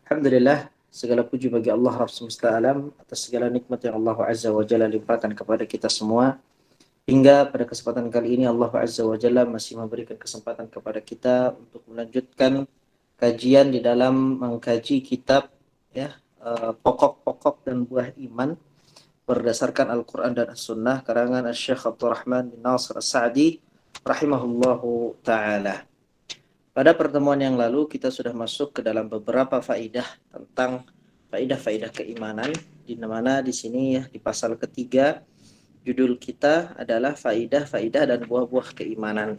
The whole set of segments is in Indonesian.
Alhamdulillah, segala puji bagi Allah Rabb semesta alam atas segala nikmat yang Allah Azza wa Jalla limpahkan kepada kita semua. Hingga pada kesempatan kali ini Allah Azza wa Jalla masih memberikan kesempatan kepada kita untuk melanjutkan kajian di dalam mengkaji kitab ya pokok-pokok dan buah iman berdasarkan Al-Quran dan As-Sunnah karangan Syekh Abdurrahman bin Nasir As-Sa'di rahimahullahu ta'ala. Pada pertemuan yang lalu kita sudah masuk ke dalam beberapa faidah tentang faidah-faidah keimanan, di mana di sini ya di pasal ketiga judul kita adalah faidah-faidah dan buah-buah keimanan.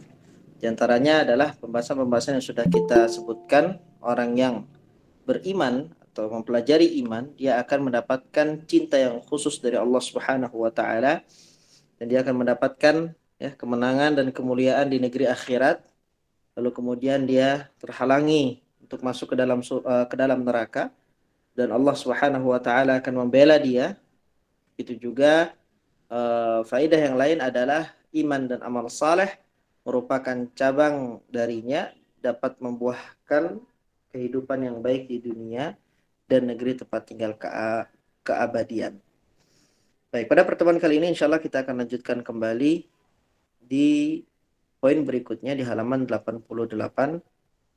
Di antaranya adalah pembahasan-pembahasan yang sudah kita sebutkan, orang yang beriman atau mempelajari iman, dia akan mendapatkan cinta yang khusus dari Allah Subhanahu wa taala dan dia akan mendapatkan ya kemenangan dan kemuliaan di negeri akhirat. Lalu kemudian dia terhalangi untuk masuk ke dalam neraka dan Allah Subhanahu wa taala akan membela dia. Itu juga faedah yang lain adalah iman dan amal saleh merupakan cabang darinya dapat membuahkan kehidupan yang baik di dunia dan negeri tempat tinggal keabadian. Baik, pada pertemuan kali ini insya Allah kita akan lanjutkan kembali di poin berikutnya di halaman 88.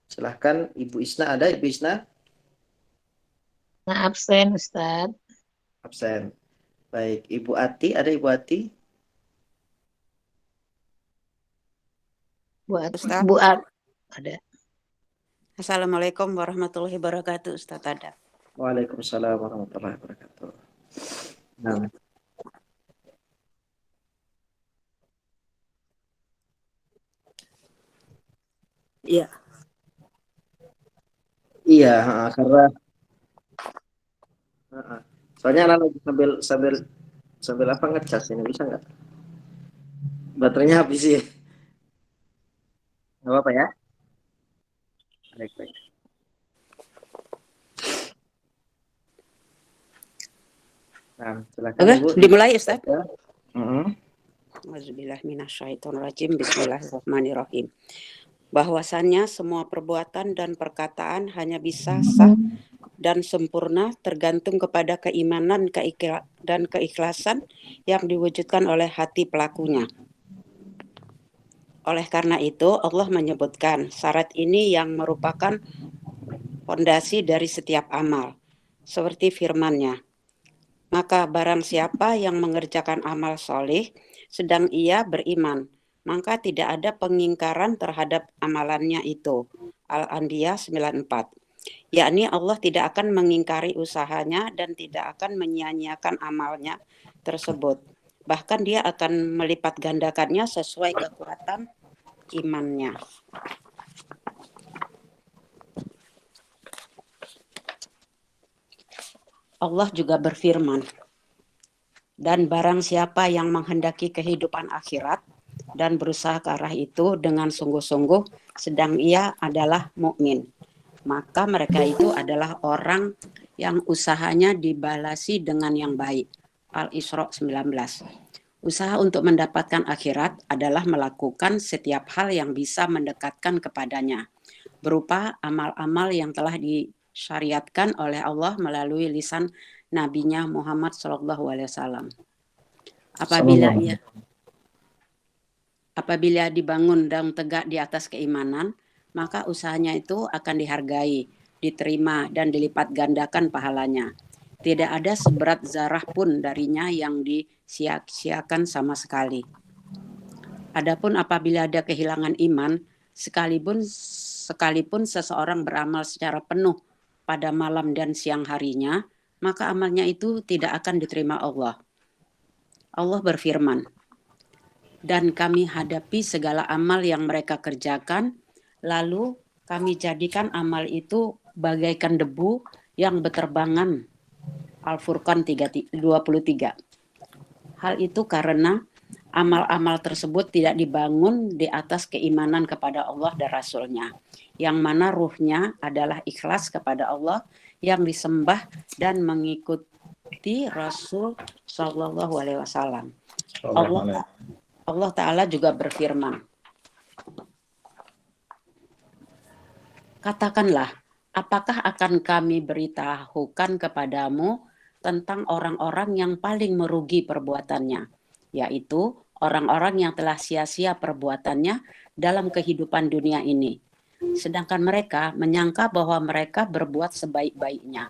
Silahkan Ibu Isna, ada Ibu Isna? Nah, absen Ustadz. Absen. Baik, Ibu Ati, ada Ibu Ati? Bu At, ada. Assalamualaikum warahmatullahi wabarakatuh, Ustaz ada. Waalaikumsalam warahmatullahi wabarakatuh. Nah. Iya. Iya, karena soalnya anak lagi sambil apa ngecas ini, bisa nggak? Baterainya habis sih. Nggak apa-apa ya? Baik. Nah, silakan Ibu. Dimulai Ustaz. Auzubillahi Bismillahirrahmanirrahim. Bahwasannya semua perbuatan dan perkataan hanya bisa sah dan sempurna tergantung kepada keimanan dan keikhlasan yang diwujudkan oleh hati pelakunya. Oleh karena itu, Allah menyebutkan syarat ini yang merupakan fondasi dari setiap amal. Seperti firman-Nya, maka barang siapa yang mengerjakan amal soleh, sedang ia beriman, maka tidak ada pengingkaran terhadap amalannya itu. Al-Anbiya 94. Yakni Allah tidak akan mengingkari usahanya dan tidak akan menyia-nyiakan amalnya tersebut. Bahkan dia akan melipat gandakannya sesuai kekuatan imannya. Allah juga berfirman, dan barang siapa yang menghendaki kehidupan akhirat dan berusaha ke arah itu dengan sungguh-sungguh, sedang ia adalah mukmin, maka mereka itu adalah orang yang usahanya dibalasi dengan yang baik. Al-Isra 19. Usaha untuk mendapatkan akhirat adalah melakukan setiap hal yang bisa mendekatkan kepadanya, berupa amal-amal yang telah disyariatkan oleh Allah melalui lisan Nabi-Nya Muhammad SAW. Apabila dibangun dan tegak di atas keimanan, maka usahanya itu akan dihargai, diterima, dan dilipat gandakan pahalanya. Tidak ada seberat zarah pun darinya yang disia-siakan sama sekali. Adapun apabila ada kehilangan iman, sekalipun seseorang beramal secara penuh pada malam dan siang harinya, maka amalnya itu tidak akan diterima Allah. Allah berfirman, dan kami hadapi segala amal yang mereka kerjakan, lalu kami jadikan amal itu bagaikan debu yang berterbangan. Al-Furqan 23. Hal itu karena amal-amal tersebut tidak dibangun di atas keimanan kepada Allah dan Rasul-Nya, yang mana ruhnya adalah ikhlas kepada Allah yang disembah dan mengikuti Rasul Shallallahu Alaihi Wasallam. Allah Ta'ala juga berfirman, katakanlah, apakah akan kami beritahukan kepadamu tentang orang-orang yang paling merugi perbuatannya, yaitu orang-orang yang telah sia-sia perbuatannya dalam kehidupan dunia ini. Sedangkan mereka menyangka bahwa mereka berbuat sebaik-baiknya.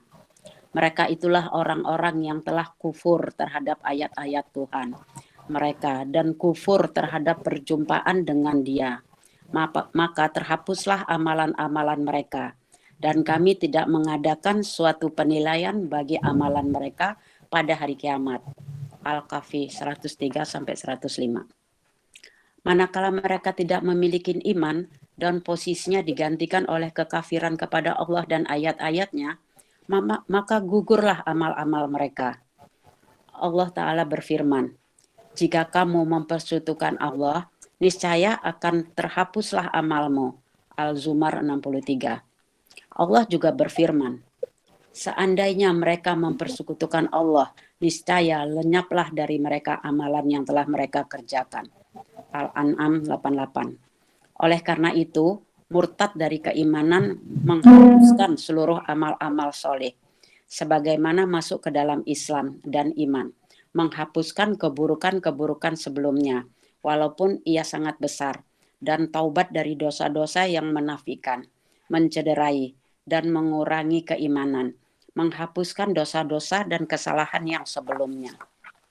Mereka itulah orang-orang yang telah kufur terhadap ayat-ayat Tuhan mereka dan kufur terhadap perjumpaan dengan Dia. Maka terhapuslah amalan-amalan mereka. Dan kami tidak mengadakan suatu penilaian bagi amalan mereka pada hari kiamat. Al-Kahfi 103-105. Manakala mereka tidak memiliki iman dan posisinya digantikan oleh kekafiran kepada Allah dan ayat-ayatnya, maka gugurlah amal-amal mereka. Allah Ta'ala berfirman, jika kamu mempersekutukan Allah, niscaya akan terhapuslah amalmu. Al-Zumar 63. Allah juga berfirman, seandainya mereka mempersekutukan Allah, niscaya lenyaplah dari mereka amalan yang telah mereka kerjakan. Al-An'am 88. Oleh karena itu, murtad dari keimanan menghapuskan seluruh amal-amal soleh, sebagaimana masuk ke dalam Islam dan iman, menghapuskan keburukan-keburukan sebelumnya, walaupun ia sangat besar, dan taubat dari dosa-dosa yang menafikan, mencederai, dan mengurangi keimanan, menghapuskan dosa-dosa dan kesalahan yang sebelumnya.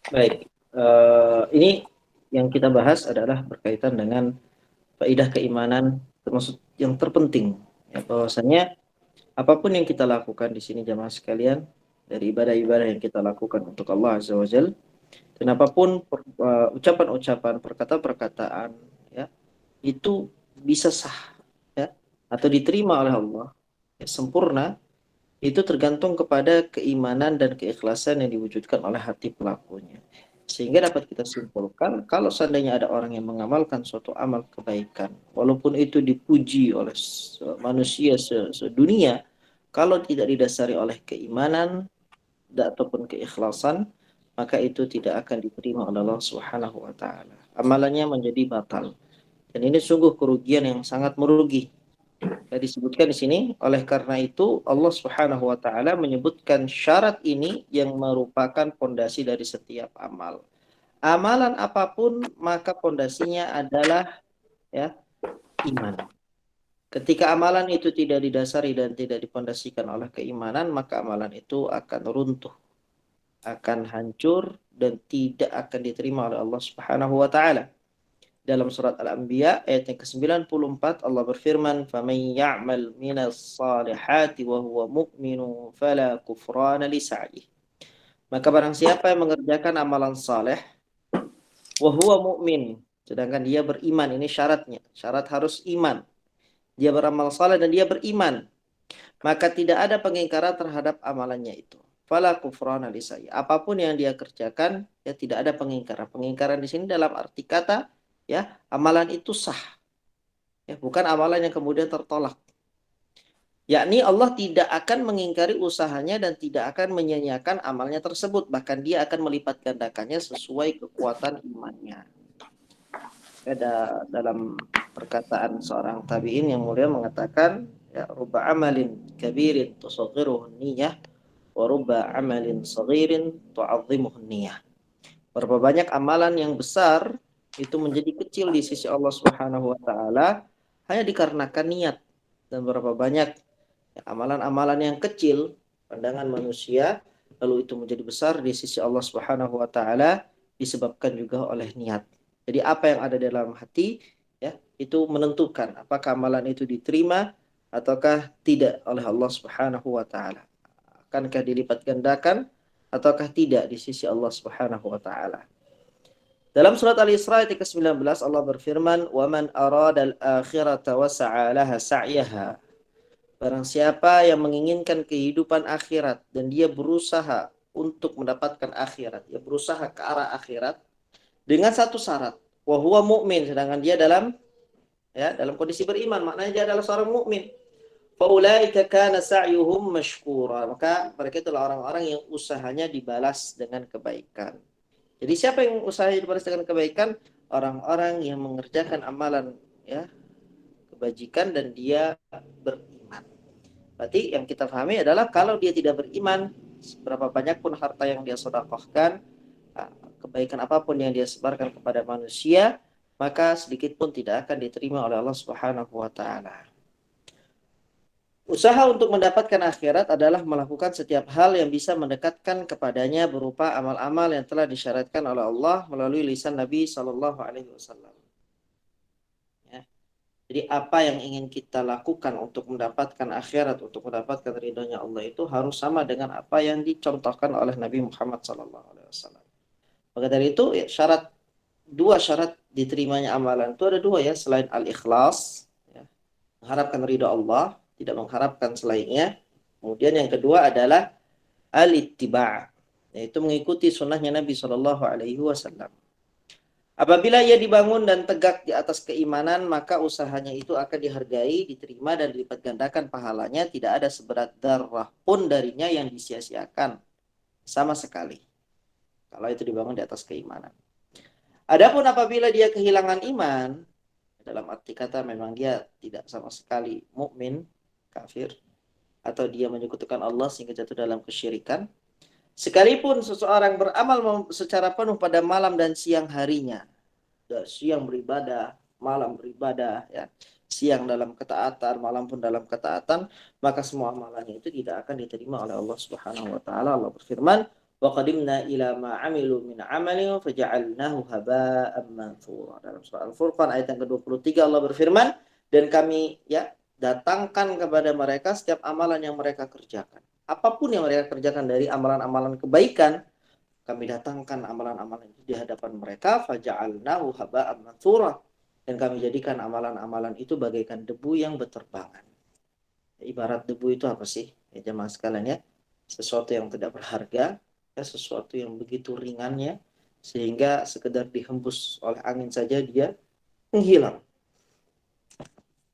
Baik, ini yang kita bahas adalah berkaitan dengan faedah keimanan, termasuk yang terpenting, ya, bahwasanya apapun yang kita lakukan di sini jamaah sekalian, dari ibadah-ibadah yang kita lakukan untuk Allah Azza wa Jalla, dan apapun ucapan-ucapan, perkataan-perkataan, ya, itu bisa sah, ya, atau diterima oleh Allah, ya, sempurna, itu tergantung kepada keimanan dan keikhlasan yang diwujudkan oleh hati pelakunya. Sehingga dapat kita simpulkan, kalau seandainya ada orang yang mengamalkan suatu amal kebaikan, walaupun itu dipuji oleh manusia sedunia, kalau tidak didasari oleh keimanan ataupun keikhlasan, maka itu tidak akan diterima oleh Allah Subhanahu wa taala. Amalannya menjadi batal. Dan ini sungguh kerugian yang sangat merugi. Ya, disebutkan di sini, oleh karena itu Allah Subhanahu wa taala menyebutkan syarat ini yang merupakan pondasi dari setiap amal. Amalan apapun maka pondasinya adalah, ya, iman. Ketika amalan itu tidak didasari dan tidak dipondasikan oleh keimanan, maka amalan itu akan runtuh, akan hancur, dan tidak akan diterima oleh Allah Subhanahu wa taala. Dalam surat Al-Anbiya ayat yang ke-94 Allah berfirman, "Faman ya'mal minas salihati wa huwa mu'minun fala kufrana li sa'yihi." Maka barang siapa yang mengerjakan amalan saleh wa huwa mu'min, sedangkan dia beriman, ini syaratnya. Syarat harus iman. Dia beramal saleh dan dia beriman, maka tidak ada pengingkaran terhadap amalannya itu. Fala kufrana li sa'yihi. Apapun yang dia kerjakan, ya tidak ada pengingkaran. Pengingkaran di sini dalam arti kata, ya, amalan itu sah, ya, bukan amalan yang kemudian tertolak. Yakni Allah tidak akan mengingkari usahanya dan tidak akan menyia-nyiakan amalnya tersebut, bahkan dia akan melipat gandakannya sesuai kekuatan imannya. Ada dalam perkataan seorang tabi'in yang mulia mengatakan, ya, rubba amalin kabirin tusaghiruhu niyah wa rubba amalin saghirin tu'azzimuhu niyah. Berapa banyak amalan yang besar itu menjadi kecil di sisi Allah Subhanahu wa taala hanya dikarenakan niat, dan berapa banyak, ya, amalan-amalan yang kecil pandangan manusia lalu itu menjadi besar di sisi Allah Subhanahu wa taala disebabkan juga oleh niat. Jadi apa yang ada dalam hati, ya, itu menentukan apakah amalan itu diterima ataukah tidak oleh Allah Subhanahu wa taala. Akankah dilipat gandakan ataukah tidak di sisi Allah Subhanahu wa taala. Dalam surat Al-Isra ayat ke-19 Allah berfirman, "Wa man arada al-akhirata wa sa'a laha sa'yaha." Barang siapa yang menginginkan kehidupan akhirat dan dia berusaha untuk mendapatkan akhirat, dia berusaha ke arah akhirat dengan satu syarat, wa huwa mu'min, sedangkan dia dalam, ya, dalam kondisi beriman, maknanya dia adalah seorang mukmin. Faulaika kana sa'yuhum mashkura. Maka mereka itulah orang-orang yang usahanya dibalas dengan kebaikan. Jadi siapa yang usahanya dibalas dengan kebaikan? Orang-orang yang mengerjakan amalan, ya, kebajikan dan dia beriman. Berarti yang kita pahami adalah kalau dia tidak beriman, seberapa banyak pun harta yang dia sedekahkan, kebaikan apapun yang dia sebarkan kepada manusia, maka sedikit pun tidak akan diterima oleh Allah Subhanahu wa taala. Usaha untuk mendapatkan akhirat adalah melakukan setiap hal yang bisa mendekatkan kepadanya berupa amal-amal yang telah disyaratkan oleh Allah melalui lisan Nabi Shallallahu Alaihi Wasallam. Ya. Jadi apa yang ingin kita lakukan untuk mendapatkan akhirat, untuk mendapatkan ridhonya Allah itu harus sama dengan apa yang dicontohkan oleh Nabi Muhammad Shallallahu Alaihi Wasallam. Maka dari itu ya, dua syarat diterimanya amalan itu ada dua ya, selain al-ikhlas, ya, mengharapkan ridho Allah, tidak mengharapkan selainnya. Kemudian yang kedua adalah al-ittiba', yaitu mengikuti sunnahnya Nabi Shallallahu Alaihi Wasallam. Apabila ia dibangun dan tegak di atas keimanan, maka usahanya itu akan dihargai, diterima, dan dilipat gandakan pahalanya. Tidak ada seberat darah pun darinya yang disia-siakan sama sekali, kalau itu dibangun di atas keimanan. Adapun apabila dia kehilangan iman, dalam arti kata memang dia tidak sama sekali mukmin, kafir, atau dia menyekutukan Allah sehingga jatuh dalam kesyirikan, sekalipun seseorang beramal secara penuh pada malam dan siang harinya, siang beribadah, malam beribadah, ya, siang dalam ketaatan, malam pun dalam ketaatan, maka semua amalannya itu tidak akan diterima oleh Allah Subhanahu wa taala. Allah berfirman, wa qadimna ila ma 'amilu min 'amalin faja'alnahu haba'an manthura. Dalam surah Al-Furqan ayat yang ke-23 Allah berfirman, dan kami ya datangkan kepada mereka setiap amalan yang mereka kerjakan. Apapun yang mereka kerjakan dari amalan-amalan kebaikan, kami datangkan amalan-amalan itu di hadapan mereka, faja'alnahu haba'an manthura, dan kami jadikan amalan-amalan itu bagaikan debu yang berterbangan. Ibarat debu itu apa sih? Ya jemaah sekalian ya, sesuatu yang tidak berharga, ya, sesuatu yang begitu ringannya sehingga sekedar dihembus oleh angin saja dia menghilang.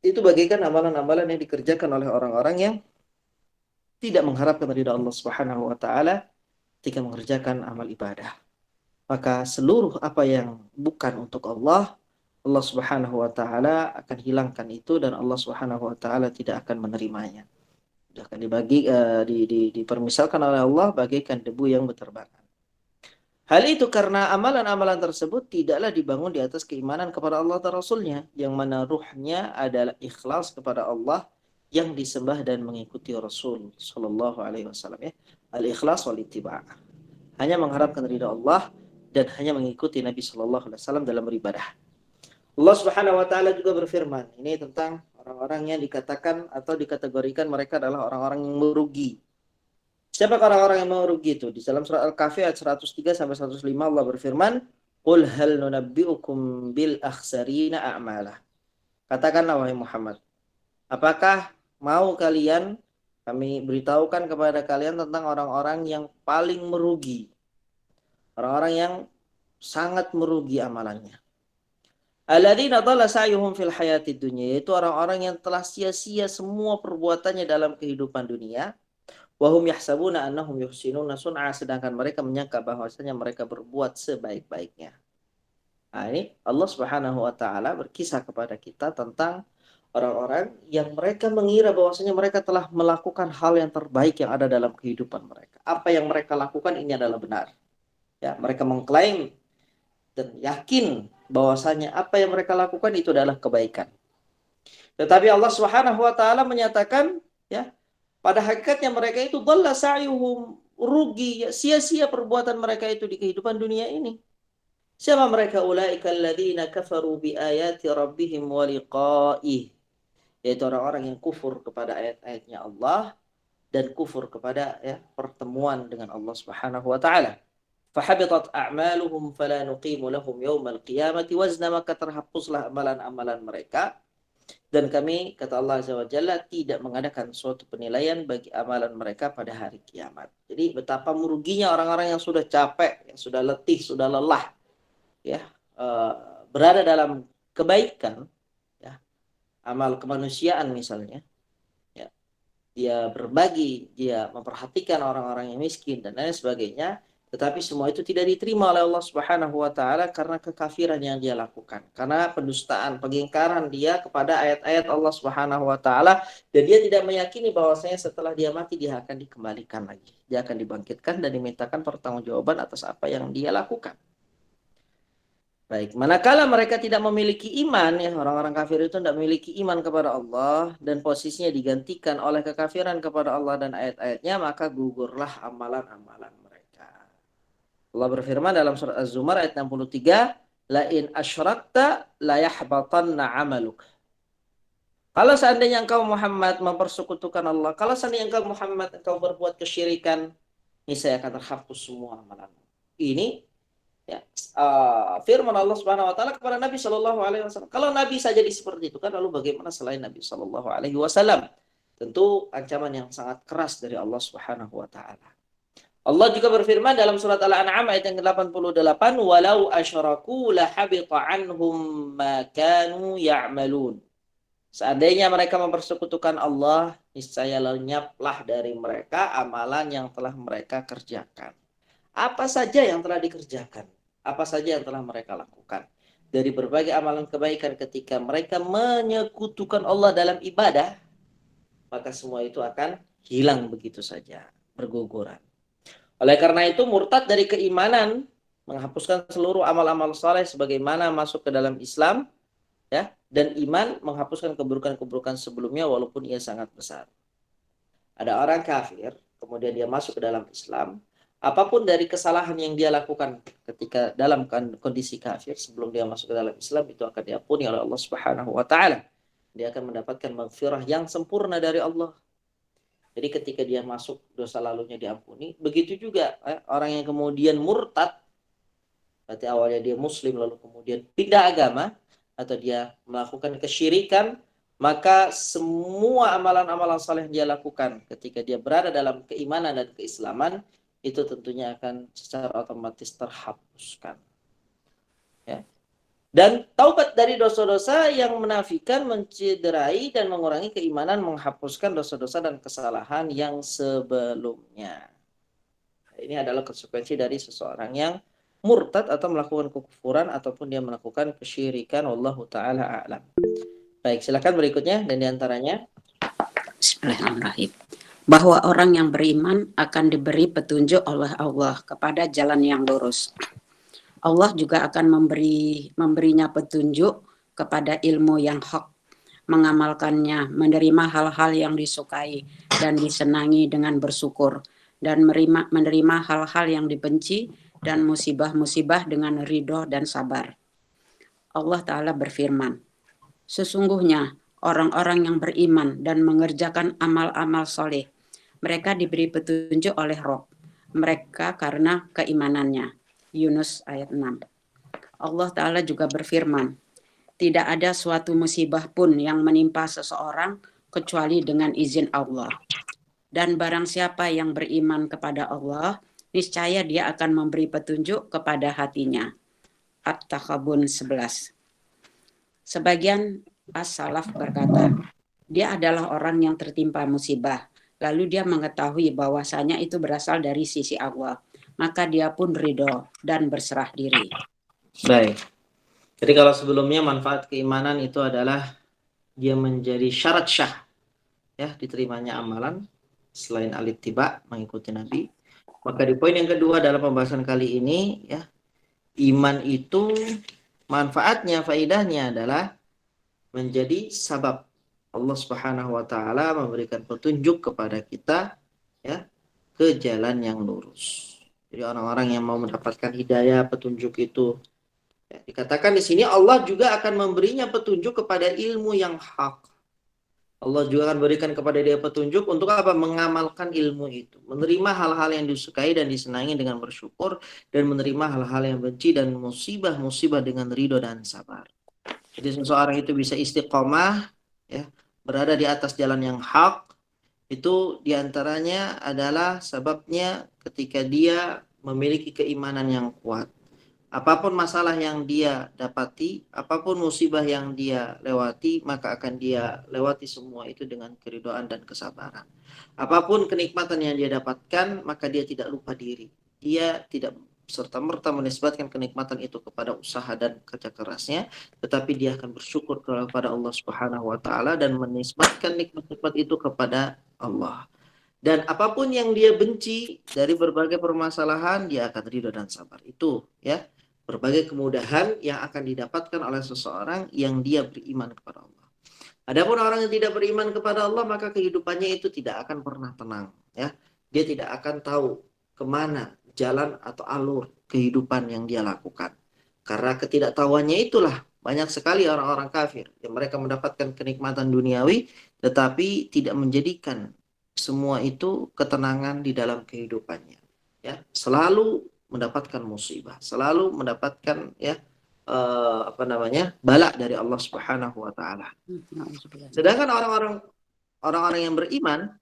Itu bagaikan amalan-amalan yang dikerjakan oleh orang-orang yang tidak mengharapkan ridha Allah Subhanahu wa taala ketika mengerjakan amal ibadah. Maka seluruh apa yang bukan untuk Allah, Allah Subhanahu wa taala akan hilangkan itu, dan Allah Subhanahu wa taala tidak akan menerimanya. Akan dipermisalkan oleh Allah bagaikan debu yang berterbangan. Hal itu karena amalan-amalan tersebut tidaklah dibangun di atas keimanan kepada Allah dan Rasulnya, yang mana ruhnya adalah ikhlas kepada Allah yang disembah dan mengikuti Rasul Sallallahu Alaihi Wasallam. Ya. Al-ikhlas wal ittiba'. Hanya mengharapkan ridha Allah dan hanya mengikuti Nabi Sallallahu Alaihi Wasallam dalam beribadah. Allah Subhanahu Wa Taala juga berfirman, ini tentang orang-orang yang dikatakan atau dikategorikan mereka adalah orang-orang yang merugi. Siapa orang-orang yang merugi itu? Di dalam surah Al-Kahfi ayat 103 sampai 105 Allah berfirman, "Qul hal nunabbi'ukum bil akhsarina a'malah." Katakanlah wahai Muhammad, apakah mau kami beritahukan kepada kalian tentang orang-orang yang paling merugi? Orang-orang yang sangat merugi amalannya. Alladzina dhalla sa'yuhum fil hayatid dunya, yaitu orang-orang yang telah sia-sia semua perbuatannya dalam kehidupan dunia. Wahum yahsabuna annahum yuhsinuna sun'a, sedangkan mereka menyangka bahwasanya mereka berbuat sebaik-baiknya. Nah, ini Allah Subhanahu wa taala berkisah kepada kita tentang orang-orang yang mereka mengira bahwasanya mereka telah melakukan hal yang terbaik yang ada dalam kehidupan mereka. Apa yang mereka lakukan ini adalah benar. Ya, mereka mengklaim dan yakin bahwasanya apa yang mereka lakukan itu adalah kebaikan. Tetapi Allah Subhanahu wa taala menyatakan, ya, pada hakikatnya mereka itu dhalla sa'yuhum, rugi, sia-sia perbuatan mereka itu di kehidupan dunia ini. Siapa mereka? Ulaika alladzina kafaru bi ayati rabbihim wa liqa'ih, yaitu orang-orang yang kufur kepada ayat-ayatnya Allah dan kufur kepada pertemuan dengan Allah Subhanahu wa taala. Fahabitat a'maluhum fala nuqimu lahum yaumal qiyamati wazna, maka terhapuslah amalan-amalan mereka. Dan kami, kata Allah Azza wa Jalla, tidak mengadakan suatu penilaian bagi amalan mereka pada hari kiamat. Jadi betapa meruginya orang-orang yang sudah capek, yang sudah letih, sudah lelah, ya, berada dalam kebaikan, ya, amal kemanusiaan misalnya, ya, dia berbagi, dia memperhatikan orang-orang yang miskin dan lain sebagainya. Tetapi semua itu tidak diterima oleh Allah Subhanahu wa taala karena kekafiran yang dia lakukan. Karena pendustaan, pengingkaran dia kepada ayat-ayat Allah Subhanahu wa taala, dan dia tidak meyakini bahwasanya setelah dia mati dia akan dikembalikan lagi. Dia akan dibangkitkan dan dimintakan pertanggungjawaban atas apa yang dia lakukan. Baik, manakala mereka tidak memiliki iman, ya orang-orang kafir itu tidak memiliki iman kepada Allah dan posisinya digantikan oleh kekafiran kepada Allah dan ayat-ayatnya, maka gugurlah amalan-amalan mereka. Allah berfirman dalam surat Az-Zumar ayat 63, la in asyrakta la yahbatanna amaluk. Kalau seandainya engkau Muhammad mempersekutukan Allah, kalau seandainya engkau Muhammad engkau berbuat kesyirikan, niscaya akan terhapus semua amalanmu. Ini ya, firman Allah Subhanahu wa taala kepada Nabi Shallallahu alaihi wasallam. Kalau Nabi saja seperti itu kan, lalu bagaimana selain Nabi Shallallahu alaihi wasallam? Tentu ancaman yang sangat keras dari Allah Subhanahu wa taala. Allah juga berfirman dalam surat Al-An'am ayat yang ke-88, walau asyraku la habita anhum ma kanu ya'malun. Seandainya mereka mempersekutukan Allah, niscaya lenyaplah dari mereka amalan yang telah mereka kerjakan. Apa saja yang telah dikerjakan? Apa saja yang telah mereka lakukan? Dari berbagai amalan kebaikan ketika mereka menyekutukan Allah dalam ibadah, maka semua itu akan hilang begitu saja, berguguran. Oleh karena itu, murtad dari keimanan, menghapuskan seluruh amal-amal saleh sebagaimana masuk ke dalam Islam, ya, dan iman menghapuskan keburukan-keburukan sebelumnya walaupun ia sangat besar. Ada orang kafir, kemudian dia masuk ke dalam Islam, apapun dari kesalahan yang dia lakukan ketika dalam kondisi kafir sebelum dia masuk ke dalam Islam, itu akan diampuni oleh Allah Subhanahu wa taala. Dia akan mendapatkan maghfirah yang sempurna dari Allah. Jadi ketika dia masuk, dosa lalunya diampuni. Begitu juga orang yang kemudian murtad, berarti awalnya dia muslim lalu kemudian pindah agama atau dia melakukan kesyirikan, maka semua amalan-amalan saleh yang dia lakukan ketika dia berada dalam keimanan dan keislaman itu tentunya akan secara otomatis terhapuskan. Ya. Dan taubat dari dosa-dosa yang menafikan, mencederai dan mengurangi keimanan, menghapuskan dosa-dosa dan kesalahan yang sebelumnya. Ini adalah konsekuensi dari seseorang yang murtad atau melakukan kekufuran ataupun dia melakukan kesyirikan. Wallahu taala a'lam. Baik, silakan berikutnya dan diantaranya. Bismillahirrahmanirrahim. Bahwa orang yang beriman akan diberi petunjuk oleh Allah kepada jalan yang lurus. Allah juga akan memberinya petunjuk kepada ilmu yang hak, mengamalkannya, menerima hal-hal yang disukai dan disenangi dengan bersyukur, dan menerima hal-hal yang dibenci dan musibah-musibah dengan ridho dan sabar. Allah Ta'ala berfirman, sesungguhnya orang-orang yang beriman dan mengerjakan amal-amal soleh, mereka diberi petunjuk oleh Rob mereka karena keimanannya. Yunus ayat 6. Allah Ta'ala juga berfirman, tidak ada suatu musibah pun yang menimpa seseorang kecuali dengan izin Allah. Dan barang siapa yang beriman kepada Allah, niscaya dia akan memberi petunjuk kepada hatinya. At-Takhabun 11. Sebagian as-salaf berkata, dia adalah orang yang tertimpa musibah, lalu dia mengetahui bahwasanya itu berasal dari sisi Allah, maka dia pun ridho dan berserah diri. Baik. Jadi kalau sebelumnya manfaat keimanan itu adalah dia menjadi syarat syah, ya, diterimanya amalan selain al-ittiba, mengikuti Nabi. Maka di poin yang kedua dalam pembahasan kali ini, ya, iman itu manfaatnya, faidahnya adalah menjadi sabab Allah Subhanahu wa taala memberikan petunjuk kepada kita, ya, ke jalan yang lurus. Jadi orang-orang yang mau mendapatkan hidayah, petunjuk itu, ya, dikatakan di sini Allah juga akan memberinya petunjuk kepada ilmu yang hak. Allah juga akan berikan kepada dia petunjuk untuk apa? Mengamalkan ilmu itu, menerima hal-hal yang disukai dan disenangi dengan bersyukur, dan menerima hal-hal yang benci dan musibah-musibah dengan ridho dan sabar. Jadi seseorang itu bisa istiqomah, ya, berada di atas jalan yang hak. Itu diantaranya adalah sebabnya ketika dia memiliki keimanan yang kuat. Apapun masalah yang dia dapati, apapun musibah yang dia lewati, maka akan dia lewati semua itu dengan keridhaan dan kesabaran. Apapun kenikmatan yang dia dapatkan, maka dia tidak lupa diri. dia tidak serta-merta menisbatkan kenikmatan itu kepada usaha dan kerja kerasnya, tetapi dia akan bersyukur kepada Allah Subhanahu wa taala dan menisbatkan nikmat-nikmat itu kepada Allah. Dan apapun yang dia benci dari berbagai permasalahan, dia akan ridho dan sabar. Itu ya, berbagai kemudahan yang akan didapatkan oleh seseorang yang dia beriman kepada Allah. Adapun orang yang tidak beriman kepada Allah, maka kehidupannya itu tidak akan pernah tenang. Ya, dia tidak akan tahu kemana jalan atau alur kehidupan yang dia lakukan. Karena ketidaktahuannya itulah banyak sekali orang-orang kafir yang mereka mendapatkan kenikmatan duniawi, tetapi tidak menjadikan semua itu ketenangan di dalam kehidupannya. Ya, selalu mendapatkan musibah, selalu mendapatkan bala dari Allah Subhanahu wa taala. Sedangkan orang-orang yang beriman,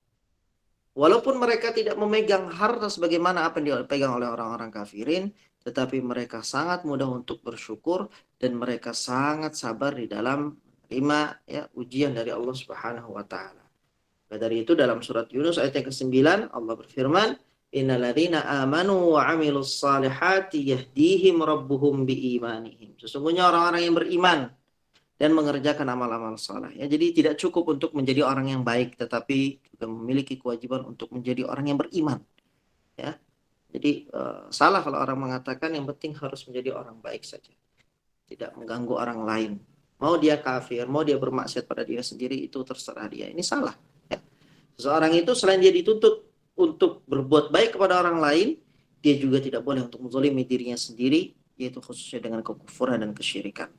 walaupun mereka tidak memegang harta sebagaimana apa yang dipegang oleh orang-orang kafirin, tetapi mereka sangat mudah untuk bersyukur dan mereka sangat sabar di dalam menerima ujian dari Allah Subhanahu wa taala. Dari itu dalam surat Yunus ayat yang ke-9 Allah berfirman, innalladzina amanu wa 'amilus salihati yahdihim rabbuhum biimanihim. Sesungguhnya orang-orang yang beriman dan mengerjakan amal-amal saleh. Ya, jadi tidak cukup untuk menjadi orang yang baik, tetapi juga memiliki kewajiban untuk menjadi orang yang beriman. Ya. Jadi salah kalau orang mengatakan yang penting harus menjadi orang baik saja. Tidak mengganggu orang lain. Mau dia kafir, mau dia bermaksiat pada diri sendiri, itu terserah dia. Ini salah. Ya. Seseorang itu selain dia dituntut untuk berbuat baik kepada orang lain, dia juga tidak boleh untuk menzalimi dirinya sendiri, yaitu khususnya dengan kekufuran dan kesyirikan.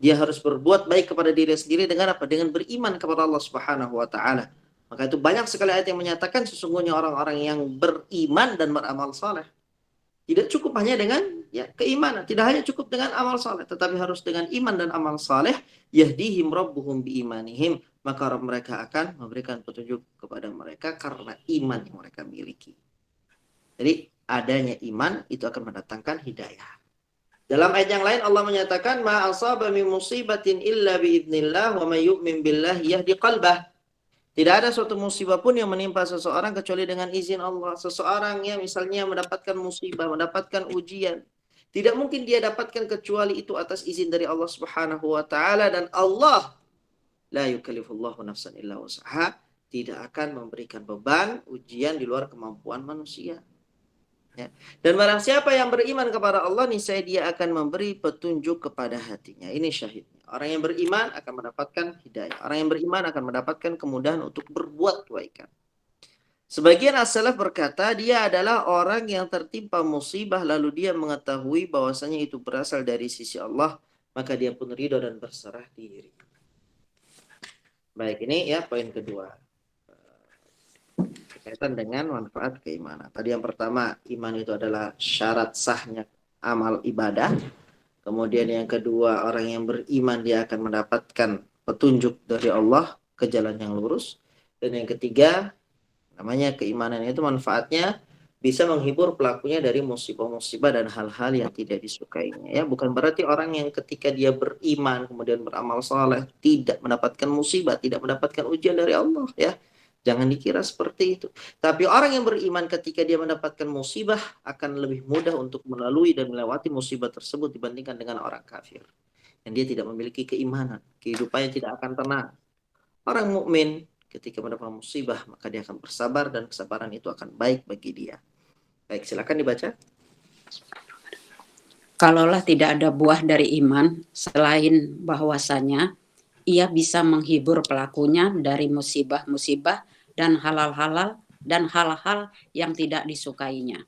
Dia harus berbuat baik kepada diri sendiri dengan apa? Dengan beriman kepada Allah Subhanahu wa taala. Maka itu banyak sekali ayat yang menyatakan sesungguhnya orang-orang yang beriman dan beramal saleh. Tidak cukup hanya dengan keimanan, tidak hanya cukup dengan amal saleh, tetapi harus dengan iman dan amal saleh. Yahdihim rabbuhum biimanihim, maka Rabb mereka akan memberikan petunjuk kepada mereka karena iman yang mereka miliki. Jadi adanya iman itu akan mendatangkan hidayah. Dalam ayat yang lain Allah menyatakan ma asaba min musibatin illa biidznillah wa may yu'min billahi yahdi qalbah. Tidak ada suatu musibah pun yang menimpa seseorang kecuali dengan izin Allah. Seseorang yang misalnya mendapatkan musibah, mendapatkan ujian, tidak mungkin dia dapatkan kecuali itu atas izin dari Allah Subhanahu wa taala, dan Allah la yukallifullahu nafsan illa wus'aha, tidak akan memberikan beban ujian di luar kemampuan manusia. Ya. Dan barang siapa yang beriman kepada Allah, niscaya dia akan memberi petunjuk kepada hatinya. Ini syahidnya. Orang yang beriman akan mendapatkan hidayah. Orang yang beriman akan mendapatkan kemudahan untuk berbuat kebaikan. Sebagian as-salaf berkata, dia adalah orang yang tertimpa musibah lalu dia mengetahui bahwasanya itu berasal dari sisi Allah, maka dia pun ridho dan berserah diri. Baik, ini poin kedua. Berkaitan dengan manfaat keimanan. Tadi yang pertama, iman itu adalah syarat sahnya amal ibadah. Kemudian yang kedua, orang yang beriman dia akan mendapatkan petunjuk dari Allah ke jalan yang lurus. Dan yang ketiga, namanya keimanan itu manfaatnya bisa menghibur pelakunya dari musibah-musibah dan hal-hal yang tidak disukainya. Ya, bukan berarti orang yang ketika dia beriman kemudian beramal saleh tidak mendapatkan musibah, tidak mendapatkan ujian dari Allah, ya. Jangan dikira seperti itu. Tapi orang yang beriman ketika dia mendapatkan musibah akan lebih mudah untuk melalui dan melewati musibah tersebut dibandingkan dengan orang kafir. Dan dia tidak memiliki keimanan. Kehidupannya tidak akan tenang. Orang mukmin ketika mendapat musibah maka dia akan bersabar dan kesabaran itu akan baik bagi dia. Baik, silakan dibaca. Kalaulah tidak ada buah dari iman selain bahwasanya ia bisa menghibur pelakunya dari musibah-musibah dan hal-hal yang tidak disukainya,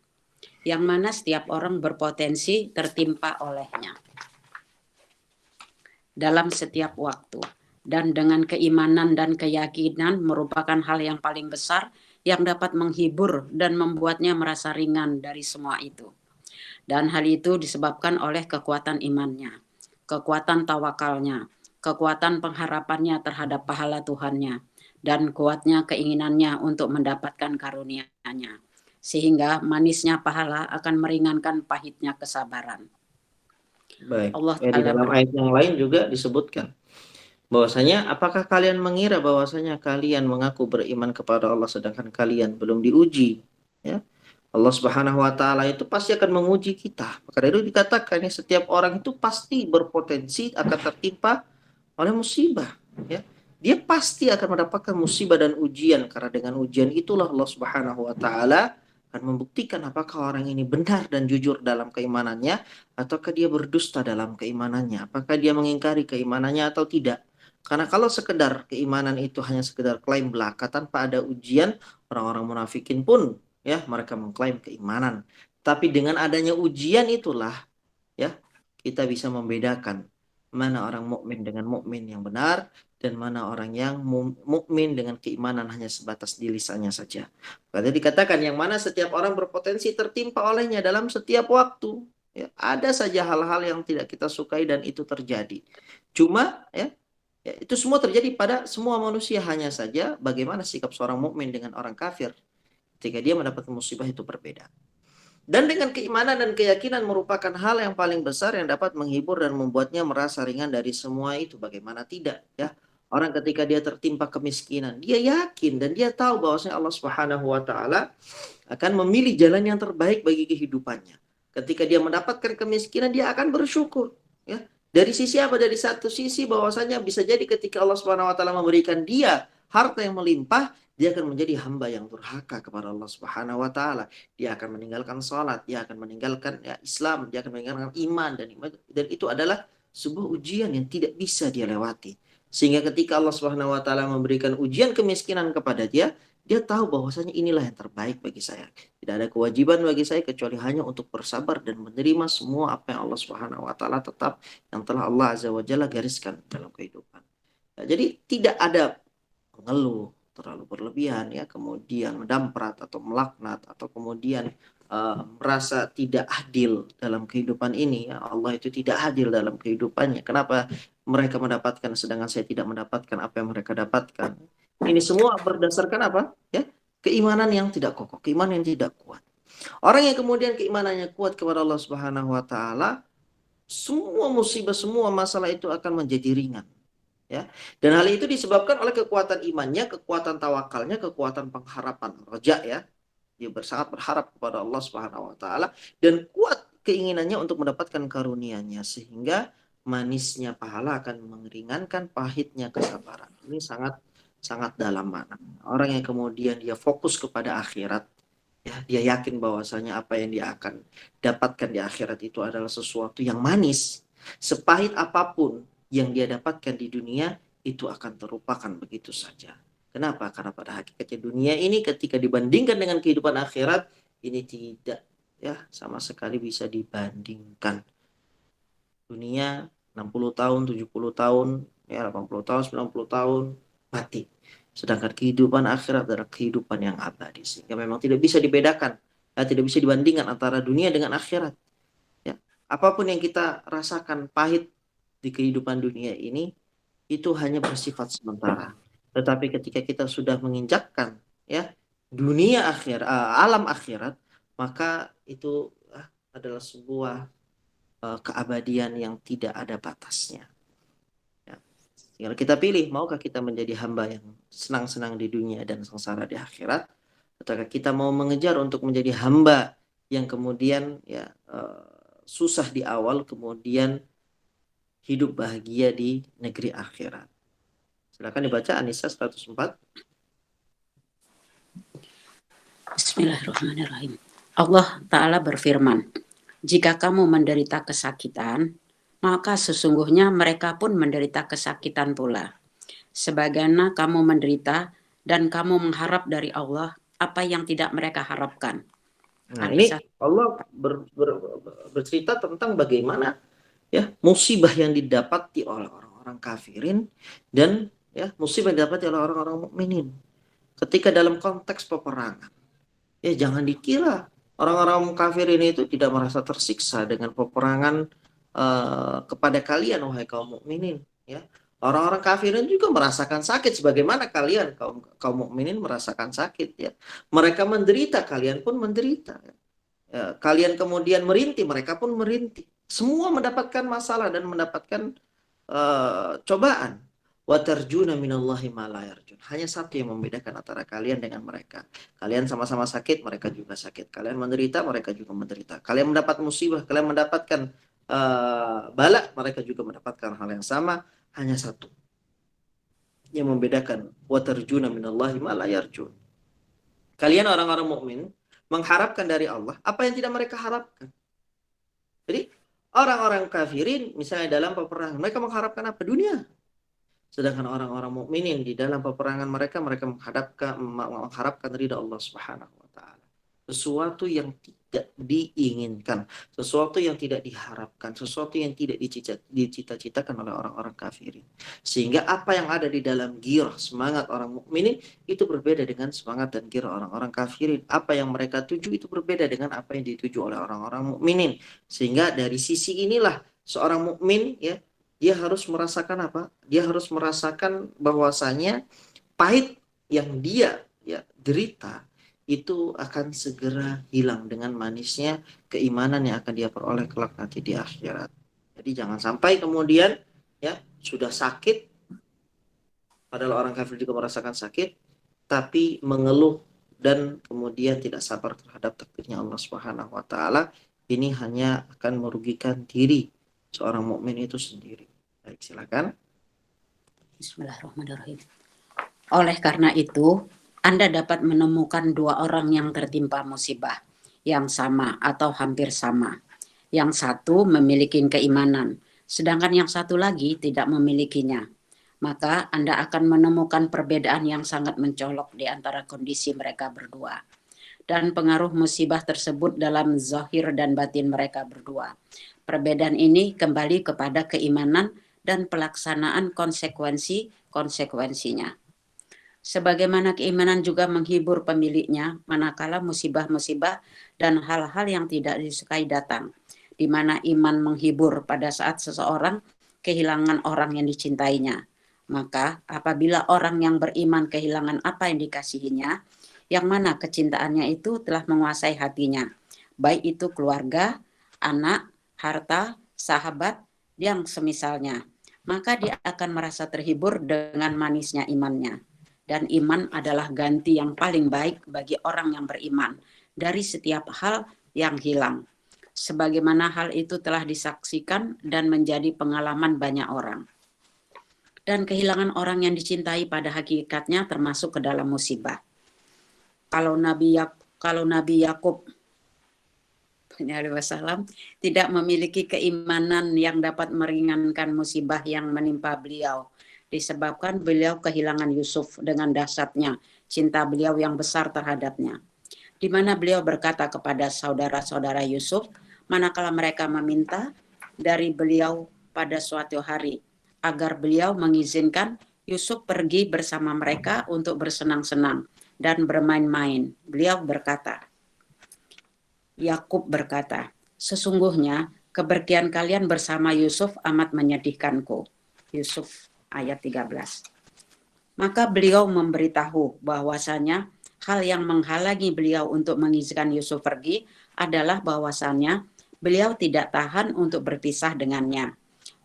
yang mana setiap orang berpotensi tertimpa olehnya dalam setiap waktu. Dan dengan keimanan dan keyakinan merupakan hal yang paling besar yang dapat menghibur dan membuatnya merasa ringan dari semua itu. Dan hal itu disebabkan oleh kekuatan imannya, kekuatan tawakalnya, kekuatan pengharapannya terhadap pahala Tuhannya, dan kuatnya keinginannya untuk mendapatkan karunia-Nya. Sehingga manisnya pahala akan meringankan pahitnya kesabaran. Baik. Allah Di dalam ayat yang lain juga disebutkan bahwasanya apakah kalian mengira bahwasanya kalian mengaku beriman kepada Allah sedangkan kalian belum diuji, ya? Allah Subhanahu wa taala itu pasti akan menguji kita. Maka dari itu dikatakan ya, setiap orang itu pasti berpotensi akan tertimpa oleh musibah, ya. Dia pasti akan mendapatkan musibah dan ujian, karena dengan ujian itulah Allah Subhanahu wa taala akan membuktikan apakah orang ini benar dan jujur dalam keimanannya, ataukah dia berdusta dalam keimanannya, apakah dia mengingkari keimanannya atau tidak. Karena kalau sekedar keimanan itu hanya sekedar klaim belaka tanpa ada ujian, orang-orang munafikin pun ya mereka mengklaim keimanan. Tapi dengan adanya ujian itulah ya kita bisa membedakan mana orang mukmin dengan mukmin yang benar, dan mana orang yang mukmin dengan keimanan hanya sebatas di lisannya saja. Jadi dikatakan yang mana setiap orang berpotensi tertimpa olehnya dalam setiap waktu. Ya, ada saja hal-hal yang tidak kita sukai dan itu terjadi. Cuma ya, itu semua terjadi pada semua manusia, hanya saja bagaimana sikap seorang mukmin dengan orang kafir ketika dia mendapatkan musibah itu berbeda. Dan dengan keimanan dan keyakinan merupakan hal yang paling besar yang dapat menghibur dan membuatnya merasa ringan dari semua itu. Bagaimana tidak, ya? Orang ketika dia tertimpa kemiskinan, dia yakin dan dia tahu bahwasanya Allah Subhanahu wa taala akan memilih jalan yang terbaik bagi kehidupannya. Ketika dia mendapatkan kemiskinan, dia akan bersyukur, ya. Dari sisi apa? Dari satu sisi bahwasanya bisa jadi ketika Allah Subhanahu wa taala memberikan dia harta yang melimpah, dia akan menjadi hamba yang durhaka kepada Allah Subhanahu wa taala. Dia akan meninggalkan salat, dia akan meninggalkan Islam, dia akan meninggalkan iman, dan itu adalah sebuah ujian yang tidak bisa dia lewati. Sehingga ketika Allah Subhanahu wa taala memberikan ujian kemiskinan kepada dia, dia tahu bahwasanya inilah yang terbaik bagi saya. Tidak ada kewajiban bagi saya kecuali hanya untuk bersabar dan menerima semua apa yang Allah Subhanahu wa taala yang telah Allah Azza wa Jalla gariskan dalam kehidupan. Nah, jadi tidak ada mengeluh terlalu berlebihan, ya, kemudian mendamprat atau melaknat, atau kemudian merasa tidak adil dalam kehidupan ini, ya. Allah itu tidak adil dalam kehidupannya. Kenapa mereka mendapatkan sedangkan saya tidak mendapatkan apa yang mereka dapatkan? Ini semua berdasarkan apa? Ya, keimanan yang tidak kokoh, keimanan yang tidak kuat. Orang yang kemudian keimanannya kuat kepada Allah Subhanahu wa taala, semua musibah, semua masalah itu akan menjadi ringan. Ya. Dan hal itu disebabkan oleh kekuatan imannya, kekuatan tawakalnya, kekuatan pengharapan, roja, ya. Dia sangat berharap kepada Allah Subhanahu wa taala dan kuat keinginannya untuk mendapatkan karunia-Nya, sehingga manisnya pahala akan meringankan pahitnya kesabaran. Ini sangat sangat dalam makna. Orang yang kemudian dia fokus kepada akhirat, ya, dia yakin bahwasanya apa yang dia akan dapatkan di akhirat itu adalah sesuatu yang manis. Sepahit apapun yang dia dapatkan di dunia itu akan terlupakan begitu saja. Kenapa? Karena pada hakikatnya dunia ini ketika dibandingkan dengan kehidupan akhirat, ini tidak, ya, sama sekali bisa dibandingkan. Dunia 60 tahun, 70 tahun, ya, 80 tahun, 90 tahun, mati. Sedangkan kehidupan akhirat adalah kehidupan yang abadi. Sehingga memang tidak bisa dibedakan, tidak bisa dibandingkan antara dunia dengan akhirat. Ya. Apapun yang kita rasakan pahit di kehidupan dunia ini, itu hanya bersifat sementara. Tetapi ketika kita sudah menginjakkan, ya, dunia akhirat, alam akhirat, maka itu adalah sebuah keabadian yang tidak ada batasnya. Ya. Tinggal kita pilih, maukah kita menjadi hamba yang senang-senang di dunia dan sengsara di akhirat, ataukah kita mau mengejar untuk menjadi hamba yang kemudian ya susah di awal, kemudian hidup bahagia di negeri akhirat. Silakan dibaca An-Nisa 104. Bismillahirrahmanirrahim. Allah Ta'ala berfirman, jika kamu menderita kesakitan, maka sesungguhnya mereka pun menderita kesakitan pula. Sebagaimana kamu menderita dan kamu mengharap dari Allah apa yang tidak mereka harapkan. Nah, ini Allah bercerita tentang bagaimana ya musibah yang didapati oleh orang-orang kafirin dan ya musibah yang didapati oleh orang-orang mukminin ketika dalam konteks peperangan. Ya, jangan dikira orang-orang kafir ini itu tidak merasa tersiksa dengan peperangan kepada kalian, wahai kaum mukminin. Ya, orang-orang kafirin juga merasakan sakit sebagaimana kalian kaum mukminin merasakan sakit. Ya, mereka menderita, kalian pun menderita. Ya, kalian kemudian merintih, mereka pun merintih. Semua mendapatkan masalah dan mendapatkan cobaan. wa tarjuna minallahi ma la yarjun. Hanya satu yang membedakan antara kalian dengan mereka. Kalian sama-sama sakit, mereka juga sakit. Kalian menderita, mereka juga menderita. Kalian mendapat musibah, kalian mendapatkan bala, mereka juga mendapatkan hal yang sama. Hanya satu yang membedakan, wa tarjuna minallahi ma la yarjun. Kalian orang-orang mukmin mengharapkan dari Allah apa yang tidak mereka harapkan. Jadi orang-orang kafirin misalnya dalam peperangan, mereka mengharapkan apa? Dunia. Sedangkan orang-orang mukminin di dalam peperangan mereka mengharapkan ridha Allah Subhanahu wa taala. Sesuatu yang tidak diinginkan, sesuatu yang tidak diharapkan, sesuatu yang tidak dicita-citakan oleh orang-orang kafirin. Sehingga apa yang ada di dalam girah semangat orang mukminin itu berbeda dengan semangat dan girah orang-orang kafirin. Apa yang mereka tuju itu berbeda dengan apa yang dituju oleh orang-orang mukminin. Sehingga dari sisi inilah seorang mukmin ya, dia harus merasakan apa? Dia harus merasakan bahwasanya pahit yang dia ya derita itu akan segera hilang dengan manisnya keimanan yang akan dia peroleh kelak nanti di akhirat. Jadi jangan sampai kemudian ya sudah sakit, padahal orang kafir juga merasakan sakit, tapi mengeluh dan kemudian tidak sabar terhadap takdirnya Allah Subhanahu wa taala. Ini hanya akan merugikan diri seorang mukmin itu sendiri. Baik, silakan. Bismillahirrahmanirrahim. Oleh karena itu, Anda dapat menemukan dua orang yang tertimpa musibah yang sama atau hampir sama. Yang satu memiliki keimanan, sedangkan yang satu lagi tidak memilikinya. Maka Anda akan menemukan perbedaan yang sangat mencolok di antara kondisi mereka berdua. Dan pengaruh musibah tersebut dalam zahir dan batin mereka berdua. Perbedaan ini kembali kepada keimanan dan pelaksanaan konsekuensinya. Sebagaimana keimanan juga menghibur pemiliknya manakala musibah-musibah dan hal-hal yang tidak disukai datang, di mana iman menghibur pada saat seseorang kehilangan orang yang dicintainya. Maka apabila orang yang beriman kehilangan apa yang dikasihinya, yang mana kecintaannya itu telah menguasai hatinya, baik itu keluarga, anak, harta, sahabat, yang semisalnya, maka dia akan merasa terhibur dengan manisnya imannya. Dan iman adalah ganti yang paling baik bagi orang yang beriman dari setiap hal yang hilang. Sebagaimana hal itu telah disaksikan dan menjadi pengalaman banyak orang. Dan kehilangan orang yang dicintai pada hakikatnya termasuk ke dalam musibah. Kalau Nabi Yakub Wasallam tidak memiliki keimanan yang dapat meringankan musibah yang menimpa beliau, disebabkan beliau kehilangan Yusuf dengan dahsyatnya cinta beliau yang besar terhadapnya, di mana beliau berkata kepada saudara-saudara Yusuf manakala mereka meminta dari beliau pada suatu hari agar beliau mengizinkan Yusuf pergi bersama mereka untuk bersenang-senang dan bermain-main. Beliau berkata, Yakub berkata, sesungguhnya kepergian kalian bersama Yusuf amat menyedihkanku. Yusuf ayat 13. Maka beliau memberitahu bahwasanya hal yang menghalangi beliau untuk mengizinkan Yusuf pergi adalah bahwasanya beliau tidak tahan untuk berpisah dengannya,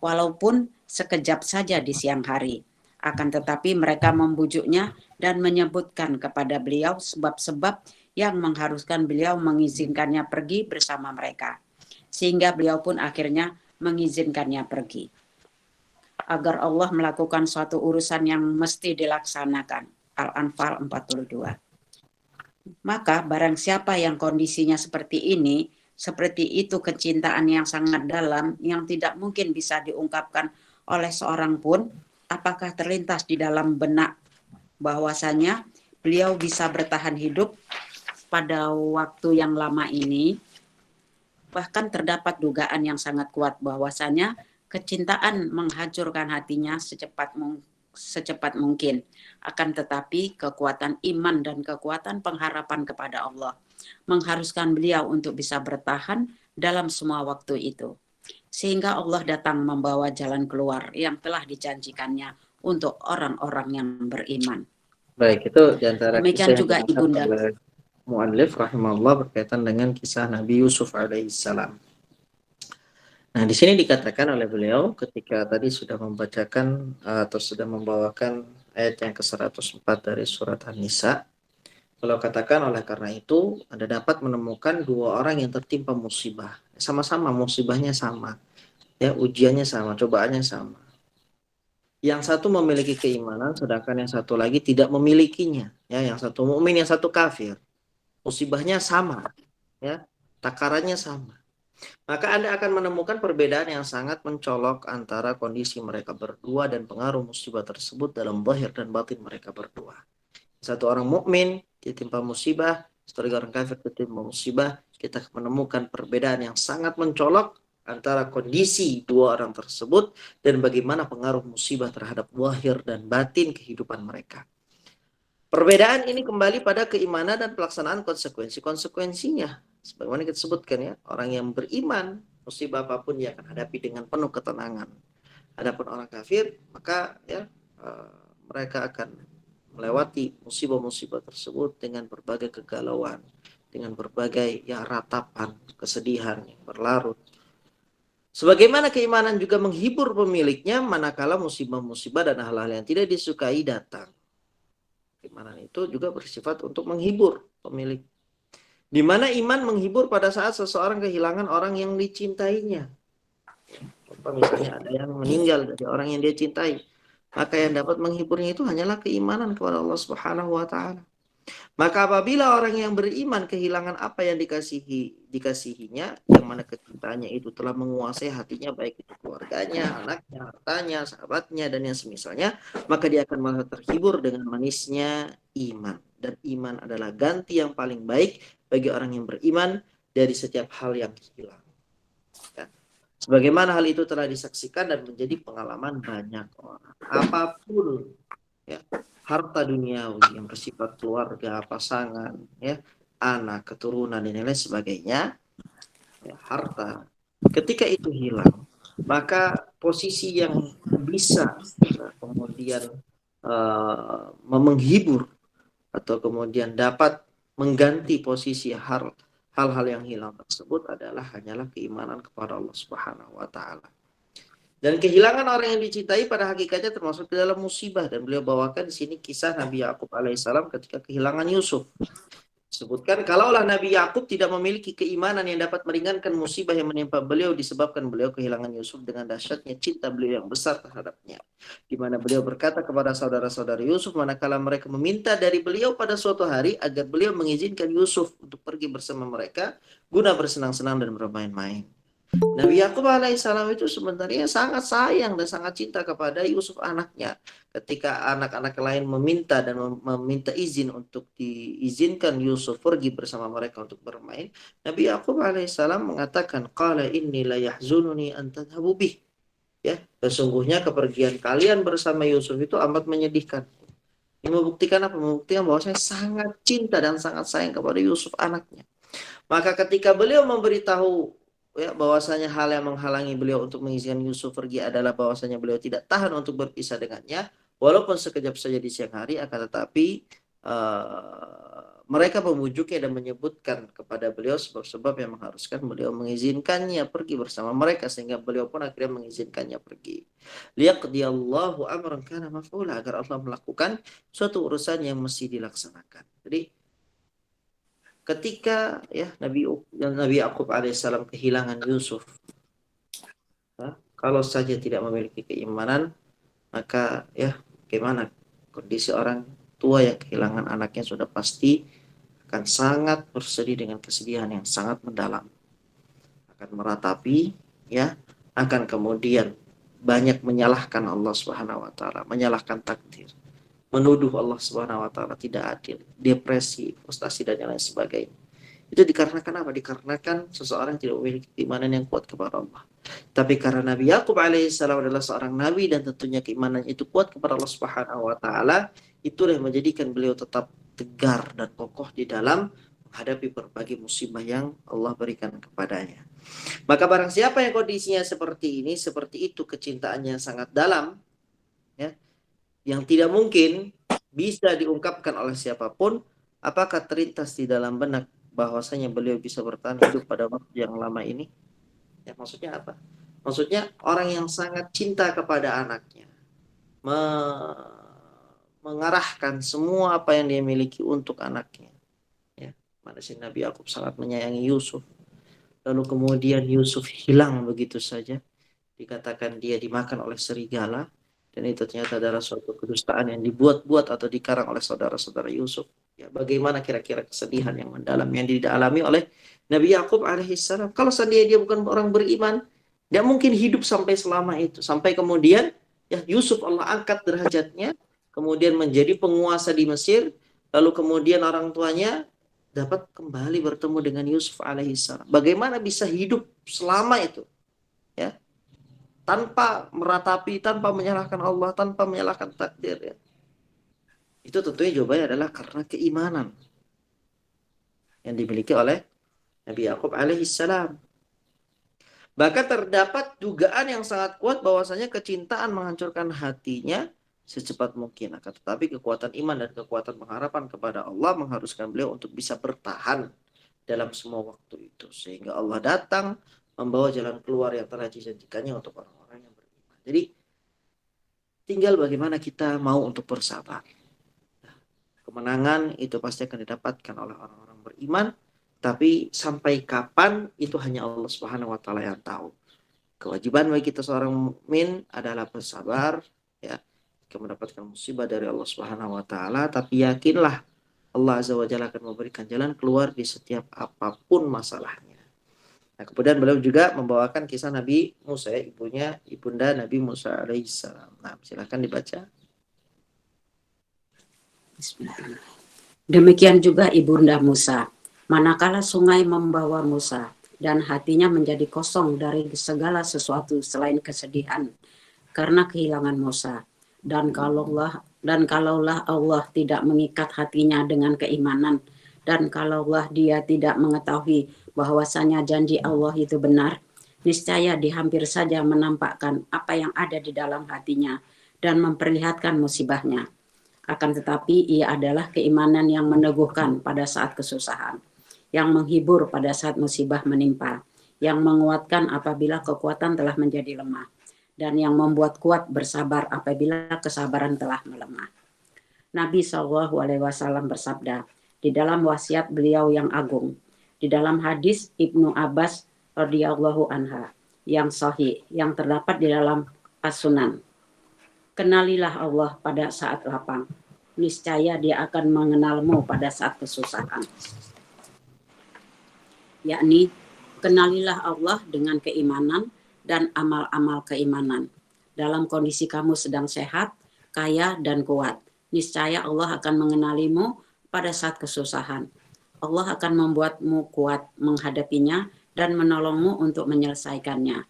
walaupun sekejap saja di siang hari. Akan tetapi mereka membujuknya dan menyebutkan kepada beliau sebab-sebab yang mengharuskan beliau mengizinkannya pergi bersama mereka. Sehingga beliau pun akhirnya mengizinkannya pergi. Agar Allah melakukan suatu urusan yang mesti dilaksanakan. Al-Anfal 42. Maka barang siapa yang kondisinya seperti ini, seperti itu kecintaan yang sangat dalam, yang tidak mungkin bisa diungkapkan oleh seorang pun, apakah terlintas di dalam benak bahwasanya beliau bisa bertahan hidup pada waktu yang lama ini. Bahkan terdapat dugaan yang sangat kuat bahwasanya kecintaan menghancurkan hatinya secepat mungkin. Akan tetapi kekuatan iman dan kekuatan pengharapan kepada Allah mengharuskan beliau untuk bisa bertahan dalam semua waktu itu. Sehingga Allah datang membawa jalan keluar yang telah dijanjikannya untuk orang-orang yang beriman. Baik, itu diantara demikian kisah juga yang Ibunda Mu'allif rahimahullah berkaitan dengan kisah Nabi Yusuf alaihissalam. Nah, di sini dikatakan oleh beliau ketika tadi sudah membacakan atau sudah membawakan ayat yang ke-104 dari surat An-Nisa. Beliau katakan oleh karena itu Anda dapat menemukan dua orang yang tertimpa musibah. Sama-sama musibahnya sama. Ya, ujiannya sama, cobaannya sama. Yang satu memiliki keimanan sedangkan yang satu lagi tidak memilikinya. Ya, yang satu mukmin, yang satu kafir. Musibahnya sama, ya. Takarannya sama. Maka Anda akan menemukan perbedaan yang sangat mencolok antara kondisi mereka berdua dan pengaruh musibah tersebut dalam zahir dan batin mereka berdua. Satu orang mukmin ditimpa musibah, satu orang kafir ditimpa musibah, kita menemukan perbedaan yang sangat mencolok antara kondisi dua orang tersebut dan bagaimana pengaruh musibah terhadap zahir dan batin kehidupan mereka. Perbedaan ini kembali pada keimanan dan pelaksanaan konsekuensi-konsekuensinya. Sebagaimana kita sebutkan ya, orang yang beriman, musibah apapun dia akan hadapi dengan penuh ketenangan. Adapun orang kafir, maka ya mereka akan melewati musibah-musibah tersebut dengan berbagai kegalauan, dengan berbagai ya ratapan, kesedihan yang berlarut. Sebagaimana keimanan juga menghibur pemiliknya manakala musibah-musibah dan hal-hal yang tidak disukai datang. Keimanan itu juga bersifat untuk menghibur pemilik. Di mana iman menghibur pada saat seseorang kehilangan orang yang dicintainya. Contoh misalnya ada yang meninggal dari orang yang dia cintai. Maka yang dapat menghiburnya itu hanyalah keimanan kepada Allah Subhanahu wa taala. Maka apabila orang yang beriman kehilangan apa yang dikasihinya, yang mana kecintaannya itu telah menguasai hatinya, baik itu keluarganya, anaknya, hartanya, sahabatnya, dan yang semisalnya, maka dia akan merasa terhibur dengan manisnya iman. Dan iman adalah ganti yang paling baik bagi orang yang beriman dari setiap hal yang hilang. Ya. Sebagaimana hal itu telah disaksikan dan menjadi pengalaman banyak orang. Apapun ya, harta duniawi yang bersifat keluarga, pasangan, ya, anak, keturunan dan lain sebagainya, ya, harta. Ketika itu hilang, maka posisi yang bisa kemudian menghibur atau kemudian dapat mengganti posisi hal-hal yang hilang tersebut adalah hanyalah keimanan kepada Allah Subhanahu wa taala. Dan kehilangan orang yang dicintai pada hakikatnya termasuk di dalam musibah, dan beliau bawakan di sini kisah Nabi Yakub alaihissalam ketika kehilangan Yusuf. Sebutkan kalaulah Nabi Yakub tidak memiliki keimanan yang dapat meringankan musibah yang menimpa beliau disebabkan beliau kehilangan Yusuf dengan dahsyatnya cinta beliau yang besar terhadapnya. Di mana beliau berkata kepada saudara-saudara Yusuf manakala mereka meminta dari beliau pada suatu hari agar beliau mengizinkan Yusuf untuk pergi bersama mereka guna bersenang-senang dan bermain-main. Nabi Yakub alaihissalam itu sebenarnya sangat sayang dan sangat cinta kepada Yusuf anaknya. Ketika anak-anak lain meminta dan meminta izin untuk diizinkan Yusuf pergi bersama mereka untuk bermain, Nabi Yakub alaihissalam mengatakan, "Qala inni la yahzununi an tadhhabu bih." Ya, sesungguhnya kepergian kalian bersama Yusuf itu amat menyedihkan. Ini membuktikan apa? Membuktikan bahwa saya sangat cinta dan sangat sayang kepada Yusuf anaknya. Maka ketika beliau memberitahu ya bahwasanya hal yang menghalangi beliau untuk mengizinkan Yusuf pergi adalah bahwasanya beliau tidak tahan untuk berpisah dengannya, walaupun sekejap saja di siang hari, akan tetapi mereka memujuknya dan menyebutkan kepada beliau sebab-sebab yang mengharuskan beliau mengizinkannya pergi bersama mereka, sehingga beliau pun akhirnya mengizinkannya pergi. Liyaqdiyallahu amran kana maf'ula, agar Allah melakukan suatu urusan yang mesti dilaksanakan. Jadi ketika ya Nabi Yakub alaihissalam kehilangan Yusuf, ya, kalau saja tidak memiliki keimanan, maka ya bagaimana kondisi orang tua yang kehilangan anaknya sudah pasti akan sangat bersedih dengan kesedihan yang sangat mendalam, akan meratapi, ya, akan kemudian banyak menyalahkan Allah Subhanahu wa taala, menyalahkan takdir, menuduh Allah Subhanahu wa taala tidak adil, depresi, frustasi dan lain sebagainya. Itu dikarenakan apa? Dikarenakan seseorang tidak memiliki keimanan yang kuat kepada Allah. Tapi karena Nabi Yakub alaihissalam adalah seorang nabi dan tentunya keimanan itu kuat kepada Allah Subhanahu wa taala, itulah yang menjadikan beliau tetap tegar dan kokoh di dalam menghadapi berbagai musibah yang Allah berikan kepadanya. Maka barang siapa yang kondisinya seperti ini, seperti itu kecintaannya sangat dalam, ya, yang tidak mungkin bisa diungkapkan oleh siapapun, apakah terlintas di dalam benak bahwasanya beliau bisa bertahan hidup pada waktu yang lama ini? Ya, maksudnya apa? Maksudnya orang yang sangat cinta kepada anaknya, mengarahkan semua apa yang dia miliki untuk anaknya. Ya, mana si Nabi Yakub sangat menyayangi Yusuf. Lalu kemudian Yusuf hilang begitu saja. Dikatakan dia dimakan oleh serigala. Dan itu ternyata adalah suatu kedustaan yang dibuat-buat atau dikarang oleh saudara-saudara Yusuf. Ya, bagaimana kira-kira kesedihan yang mendalam yang dialami oleh Nabi Yakub alaihissalam. Kalau seandainya dia bukan orang beriman, dia mungkin hidup sampai selama itu. Sampai kemudian ya Yusuf Allah angkat derajatnya, kemudian menjadi penguasa di Mesir, lalu kemudian orang tuanya dapat kembali bertemu dengan Yusuf alaihissalam. Bagaimana bisa hidup selama itu? Ya, tanpa meratapi, tanpa menyalahkan Allah, tanpa menyalahkan takdir. Ya. Itu tentunya jawabannya adalah karena keimanan yang dimiliki oleh Nabi Yakub alaihissalam. Bahkan terdapat dugaan yang sangat kuat bahwasanya kecintaan menghancurkan hatinya secepat mungkin. Akan tetapi kekuatan iman dan kekuatan pengharapan kepada Allah mengharuskan beliau untuk bisa bertahan dalam semua waktu itu. Sehingga Allah datang membawa jalan keluar yang telah dijanjikannya untuk orang-orang yang beriman. Jadi tinggal bagaimana kita mau untuk bersabar. Kemenangan itu pasti akan didapatkan oleh orang-orang beriman. Tapi sampai kapan itu hanya Allah Subhanahu wa taala yang tahu. Kewajiban bagi kita seorang mukmin adalah bersabar ya, jika mendapatkan musibah dari Allah Subhanahu wa taala, tapi yakinlah Allah Azza wa Jalla akan memberikan jalan keluar di setiap apapun masalahnya. Nah, kemudian beliau juga membawakan kisah Nabi Musa, ibunya ibunda Nabi Musa alaihissalam. Nah, silakan dibaca. Bismillahirrahmanirrahim. Demikian juga ibunda Musa. Manakala sungai membawa Musa dan hatinya menjadi kosong dari segala sesuatu selain kesedihan karena kehilangan Musa. Dan kalaulah Allah tidak mengikat hatinya dengan keimanan, dan kalaulah dia tidak mengetahui bahwasanya janji Allah itu benar, niscaya dia hampir saja menampakkan apa yang ada di dalam hatinya dan memperlihatkan musibahnya. Akan tetapi ia adalah keimanan yang meneguhkan pada saat kesusahan, yang menghibur pada saat musibah menimpa, yang menguatkan apabila kekuatan telah menjadi lemah, dan yang membuat kuat bersabar apabila kesabaran telah melemah. Nabi SAW bersabda di dalam wasiat beliau yang agung, di dalam hadis Ibnu Abbas radhiyallahu anha yang sahih, yang terdapat di dalam As-Sunan. Kenalilah Allah pada saat lapang, niscaya dia akan mengenalmu pada saat kesusahan. Yakni, kenalilah Allah dengan keimanan dan amal-amal keimanan. Dalam kondisi kamu sedang sehat, kaya, dan kuat, niscaya Allah akan mengenalimu pada saat kesusahan. Allah akan membuatmu kuat menghadapinya dan menolongmu untuk menyelesaikannya.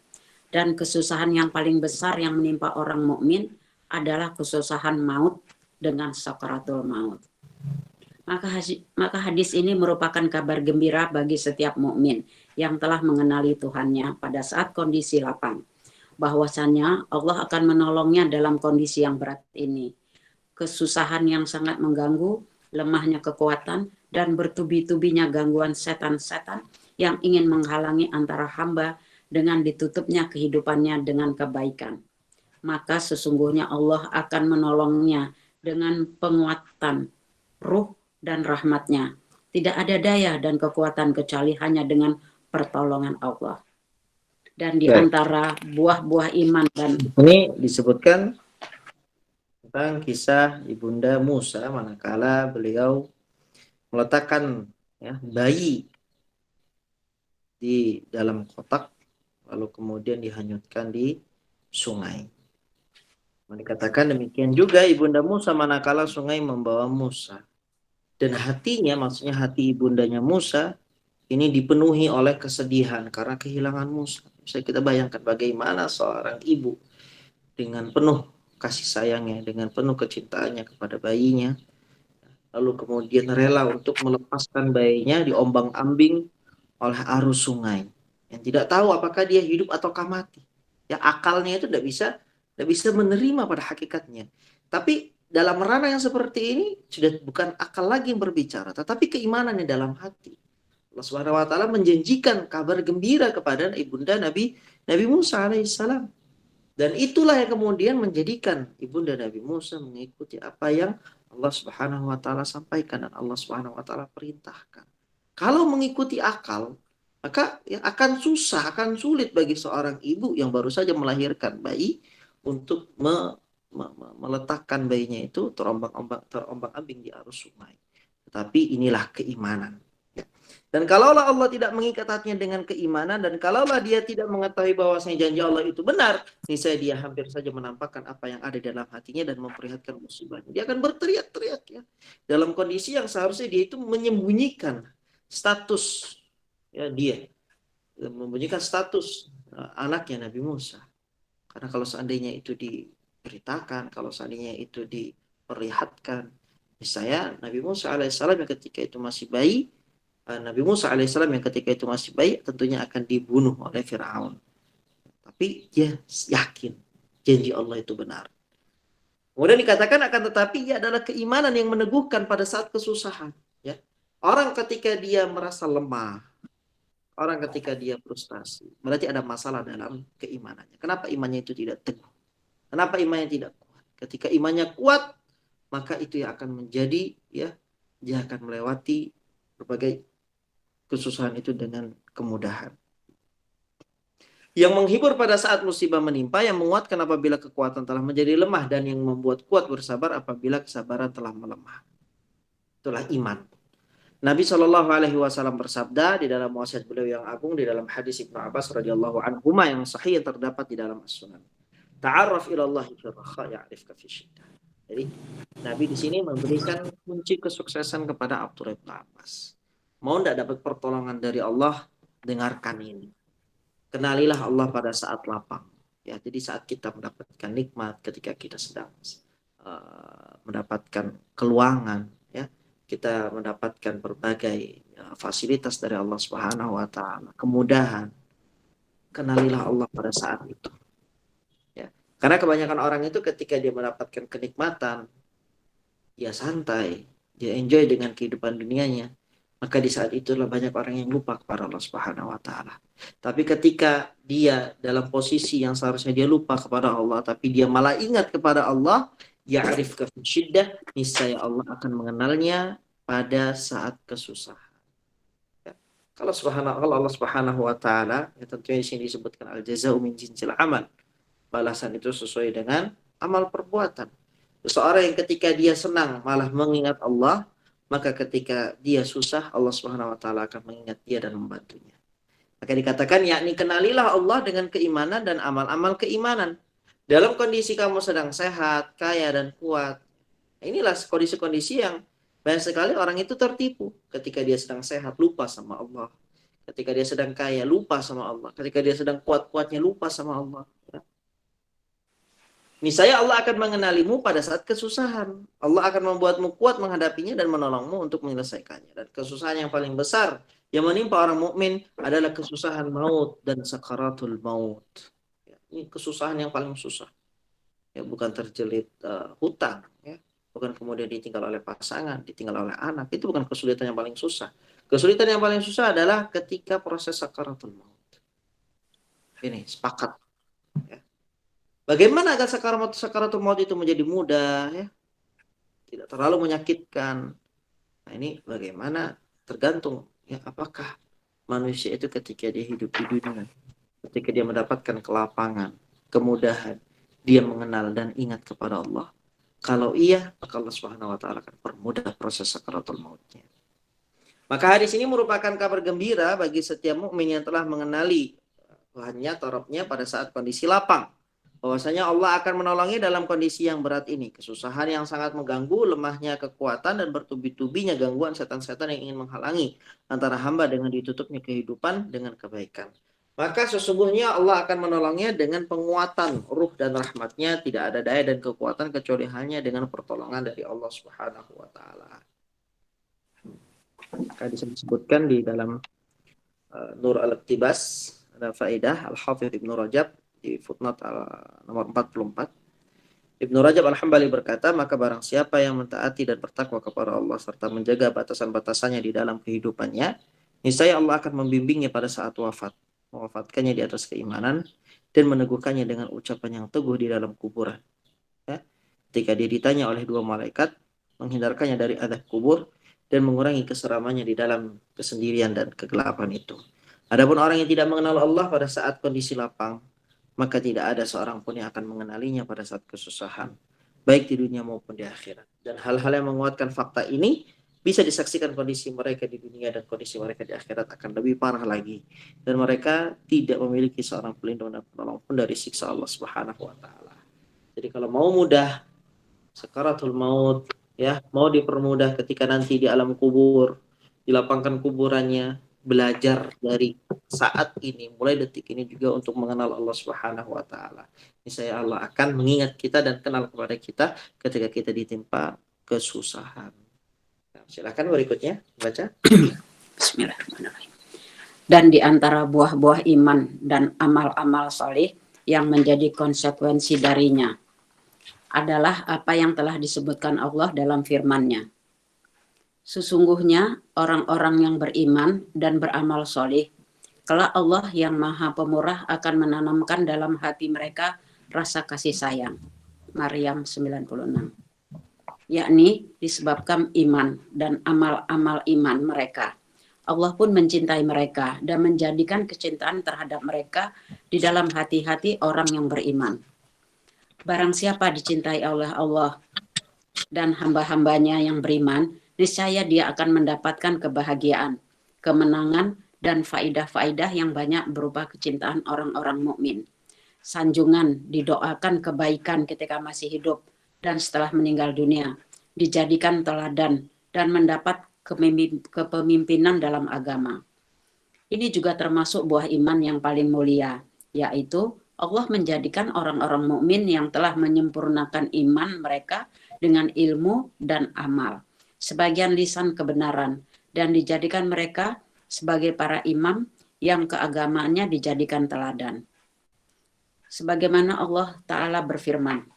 Dan kesusahan yang paling besar yang menimpa orang mukmin adalah kesusahan maut dengan sakaratul maut. Maka hadis ini merupakan kabar gembira bagi setiap mukmin yang telah mengenali Tuhannya pada saat kondisi lapang, bahwasanya Allah akan menolongnya dalam kondisi yang berat ini. Kesusahan yang sangat mengganggu, lemahnya kekuatan, dan bertubi-tubinya gangguan setan-setan yang ingin menghalangi antara hamba dengan ditutupnya kehidupannya dengan kebaikan. Maka sesungguhnya Allah akan menolongnya dengan penguatan ruh dan rahmatnya. Tidak ada daya dan kekuatan kecuali hanya dengan pertolongan Allah. Dan di antara buah-buah iman dan ini disebutkan tentang kisah ibunda Musa manakala beliau meletakkan ya, bayi di dalam kotak lalu kemudian dihanyutkan di sungai. Dikatakan demikian juga ibunda Musa manakala sungai membawa Musa. Dan hatinya, maksudnya hati ibundanya Musa, ini dipenuhi oleh kesedihan karena kehilangan Musa. Bisa kita bayangkan bagaimana seorang ibu dengan penuh kasih sayangnya, dengan penuh kecintaannya kepada bayinya, lalu kemudian rela untuk melepaskan bayinya diombang-ambing oleh arus sungai. Yang tidak tahu apakah dia hidup ataukah mati. Ya, akalnya itu tidak bisa menerima pada hakikatnya. Tapi dalam ranah yang seperti ini sudah bukan akal lagi yang berbicara, tetapi keimanan yang dalam hati. Allah Subhanahu wa taala menjanjikan kabar gembira kepada ibunda Nabi Musa alaihissalam. Dan itulah yang kemudian menjadikan ibunda Nabi Musa mengikuti apa yang Allah Subhanahu wa taala sampaikan dan Allah Subhanahu wa taala perintahkan. Kalau mengikuti akal, maka ya akan susah, akan sulit bagi seorang ibu yang baru saja melahirkan bayi untuk meletakkan bayinya itu terombang-ambing di arus sungai. Tetapi inilah keimanan. Dan kalaulah Allah tidak mengikat hatinya dengan keimanan, dan kalaulah dia tidak mengetahui bahwasanya janji Allah itu benar, niscaya dia hampir saja menampakkan apa yang ada dalam hatinya dan memperlihatkan musibahnya. Dia akan berteriak-teriak ya, dalam kondisi yang seharusnya dia itu menyembunyikan status ya, dia membunyikan status anaknya Nabi Musa. Karena kalau seandainya itu diberitakan, kalau seandainya itu diperlihatkan, misalnya Nabi Musa alaihissalam yang ketika itu masih bayi, Nabi Musa alaihissalam yang ketika itu masih bayi tentunya akan dibunuh oleh Fir'aun. Tapi dia yakin janji Allah itu benar. Kemudian dikatakan akan tetapi ia adalah keimanan yang meneguhkan pada saat kesusahan. Ya. Orang ketika dia merasa lemah, orang ketika dia frustasi, berarti ada masalah dalam keimanannya. Kenapa imannya itu tidak teguh? Kenapa imannya tidak kuat? Ketika imannya kuat, maka itu yang akan menjadi ya, dia akan melewati berbagai kesusahan itu dengan kemudahan. Yang menghibur pada saat musibah menimpa, yang menguatkan apabila kekuatan telah menjadi lemah, dan yang membuat kuat bersabar apabila kesabaran telah melemah. Itulah iman. Nabi SAW bersabda di dalam wasiat beliau yang agung, di dalam hadis Ibnu Abbas radhiyallahu anhuma yang sahih yang terdapat di dalam As-Sunan. Ta'arraf ila Allah fi rakha ya'rifka fi syiddah. Jadi Nabi di sini memberikan kunci kesuksesan kepada Abdullah bin Abbas. Mau tidak dapat pertolongan dari Allah, dengarkan ini. Kenalilah Allah pada saat lapang. Ya, jadi saat kita mendapatkan nikmat, ketika kita sedang mendapatkan keluangan, ya, kita mendapatkan berbagai fasilitas dari Allah Subhanahu wa taala, kemudahan. Kenalilah Allah pada saat itu. Ya. Karena kebanyakan orang itu ketika dia mendapatkan kenikmatan, dia santai, dia enjoy dengan kehidupan dunianya. Maka di saat itulah banyak orang yang lupa kepada Allah Subhanahu wa taala. Tapi ketika dia dalam posisi yang seharusnya dia lupa kepada Allah, tapi dia malah ingat kepada Allah, ya'rifka fi syiddah, niscaya Allah akan mengenalnya pada saat kesusahan. Ya. Kalau Allah Subhanahu wa taala, ya tentunya di sini disebutkan al-jazaa'u min jinsil amal. Balasan itu sesuai dengan amal perbuatan. Seseorang yang ketika dia senang malah mengingat Allah, maka ketika dia susah, Allah Subhanahu wa taala akan mengingat dia dan membantunya. Maka dikatakan yakni kenalilah Allah dengan keimanan dan amal-amal keimanan. Dalam kondisi kamu sedang sehat, kaya dan kuat. Inilah kondisi-kondisi yang banyak sekali orang itu tertipu. Ketika dia sedang sehat, lupa sama Allah. Ketika dia sedang kaya, lupa sama Allah. Ketika dia sedang kuat-kuatnya, lupa sama Allah. Niscaya Allah akan mengenalimu pada saat kesusahan. Allah akan membuatmu kuat menghadapinya dan menolongmu untuk menyelesaikannya. Dan kesusahan yang paling besar yang menimpa orang mukmin adalah kesusahan maut dan sakaratul maut. Ya, ini kesusahan yang paling susah. Ya, bukan terjelit hutang, ya. Bukan kemudian ditinggal oleh pasangan, ditinggal oleh anak. Itu bukan kesulitan yang paling susah. Kesulitan yang paling susah adalah ketika proses sakaratul maut. Ini sepakat. Ya. Bagaimana agar sakaratul maut itu menjadi mudah, ya? Tidak terlalu menyakitkan. Nah, ini bagaimana tergantung, ya, apakah manusia itu ketika dia hidup di dunia, ketika dia mendapatkan kelapangan, kemudahan, dia mengenal dan ingat kepada Allah. Kalau iya, maka Allah Subhanahu wa taala akan permudah proses sakaratul mautnya. Maka hadis ini merupakan kabar gembira bagi setiap mukmin yang telah mengenali Tuhannya, Rabbnya pada saat kondisi lapang. Bahwasanya Allah akan menolongnya dalam kondisi yang berat ini. Kesusahan yang sangat mengganggu, lemahnya kekuatan, dan bertubi-tubinya gangguan setan-setan yang ingin menghalangi antara hamba dengan ditutupnya kehidupan dengan kebaikan. Maka sesungguhnya Allah akan menolongnya dengan penguatan ruh dan rahmatnya. Tidak ada daya dan kekuatan kecuali hanya dengan pertolongan dari Allah Subhanahu wa taala. Maka disebutkan di dalam Nur al-Iqtibas, ada faedah Al-Hafidh Ibnu Rajab di footnote nomor 44. Ibnu Rajab Al-Hambali berkata, maka barang siapa yang mentaati dan bertakwa kepada Allah serta menjaga batasan-batasannya di dalam kehidupannya, Niscaya Allah akan membimbingnya pada saat wafat, mewafatkannya di atas keimanan dan meneguhkannya dengan ucapan yang teguh di dalam kuburan. Ya. Ketika dia ditanya oleh dua malaikat, menghindarkannya dari azab kubur dan mengurangi keseramannya di dalam kesendirian dan kegelapan itu. Adapun orang yang tidak mengenal Allah pada saat kondisi lapang, maka tidak ada seorang pun yang akan mengenalinya pada saat kesusahan, baik di dunia maupun di akhirat. Dan hal-hal yang menguatkan fakta ini bisa disaksikan kondisi mereka di dunia dan kondisi mereka di akhirat akan lebih parah lagi. Dan mereka tidak memiliki seorang pelindung dan penolong pun dari siksa Allah Subhanahu wa taala. Jadi kalau mau mudah sakaratul maut, ya, mau dipermudah ketika nanti di alam kubur, dilapangkan kuburannya, belajar dari saat ini, mulai detik ini juga untuk mengenal Allah Subhanahu wa taala. Niscaya Allah akan mengingat kita dan kenal kepada kita ketika kita ditimpa kesusahan. Nah, silakan berikutnya baca. Bismillahirrahmanirrahim. Dan di antara buah-buah iman dan amal-amal soleh yang menjadi konsekuensi darinya adalah apa yang telah disebutkan Allah dalam firman-Nya. Sesungguhnya orang-orang yang beriman dan beramal soleh, kelak Allah yang Maha Pemurah akan menanamkan dalam hati mereka rasa kasih sayang. Maryam 96. Yakni disebabkan iman dan amal-amal iman mereka. Allah pun mencintai mereka dan menjadikan kecintaan terhadap mereka di dalam hati-hati orang yang beriman. Barang siapa dicintai oleh Allah dan hamba-hambanya yang beriman, niscaya dia akan mendapatkan kebahagiaan, kemenangan, dan faidah-faidah yang banyak berupa kecintaan orang-orang mukmin. Sanjungan didoakan kebaikan ketika masih hidup dan setelah meninggal dunia, dijadikan teladan dan mendapat kepemimpinan dalam agama. Ini juga termasuk buah iman yang paling mulia, yaitu Allah menjadikan orang-orang mukmin yang telah menyempurnakan iman mereka dengan ilmu dan amal, sebagian lisan kebenaran, dan dijadikan mereka sebagai para imam yang keagamaannya dijadikan teladan. Sebagaimana Allah Ta'ala berfirman,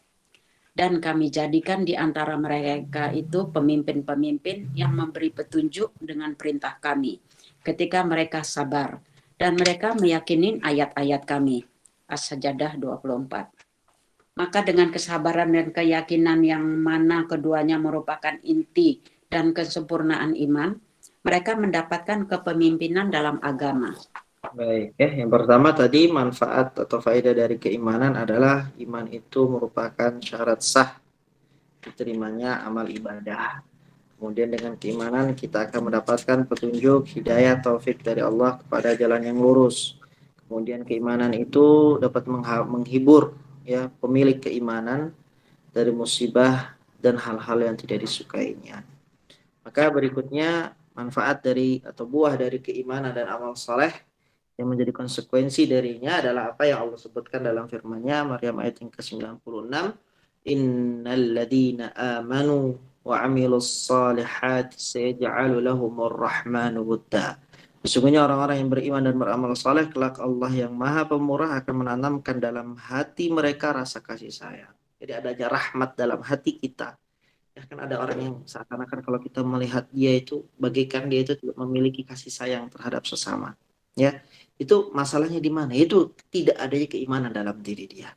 dan kami jadikan di antara mereka itu pemimpin-pemimpin yang memberi petunjuk dengan perintah kami ketika mereka sabar dan mereka meyakini ayat-ayat kami. As-Sajdah 24. Maka dengan kesabaran dan keyakinan yang mana keduanya merupakan inti dan kesempurnaan iman, mereka mendapatkan kepemimpinan dalam agama. Baik, ya. Yang pertama tadi manfaat atau faedah dari keimanan adalah iman itu merupakan syarat sah diterimanya amal ibadah. Kemudian dengan keimanan kita akan mendapatkan petunjuk, hidayah, taufik dari Allah kepada jalan yang lurus. Kemudian keimanan itu dapat menghibur ya pemilik keimanan dari musibah dan hal-hal yang tidak disukainya. Maka berikutnya manfaat dari atau buah dari keimanan dan amal saleh yang menjadi konsekuensi darinya adalah apa yang Allah sebutkan dalam firman-Nya Maryam ayat yang ke-96, innal ladzina amanu wa amilus salihati sayaj'alu lahumur rahmanu wudda. Sesungguhnya orang-orang yang beriman dan beramal saleh kelak Allah yang Maha Pemurah akan menanamkan dalam hati mereka rasa kasih sayang. Jadi adanya rahmat dalam hati kita. Ya kan ada orang yang seakan-akan kalau kita melihat dia itu bagaikan dia itu tidak memiliki kasih sayang terhadap sesama. Ya, itu masalahnya di mana? Itu tidak adanya keimanan dalam diri dia.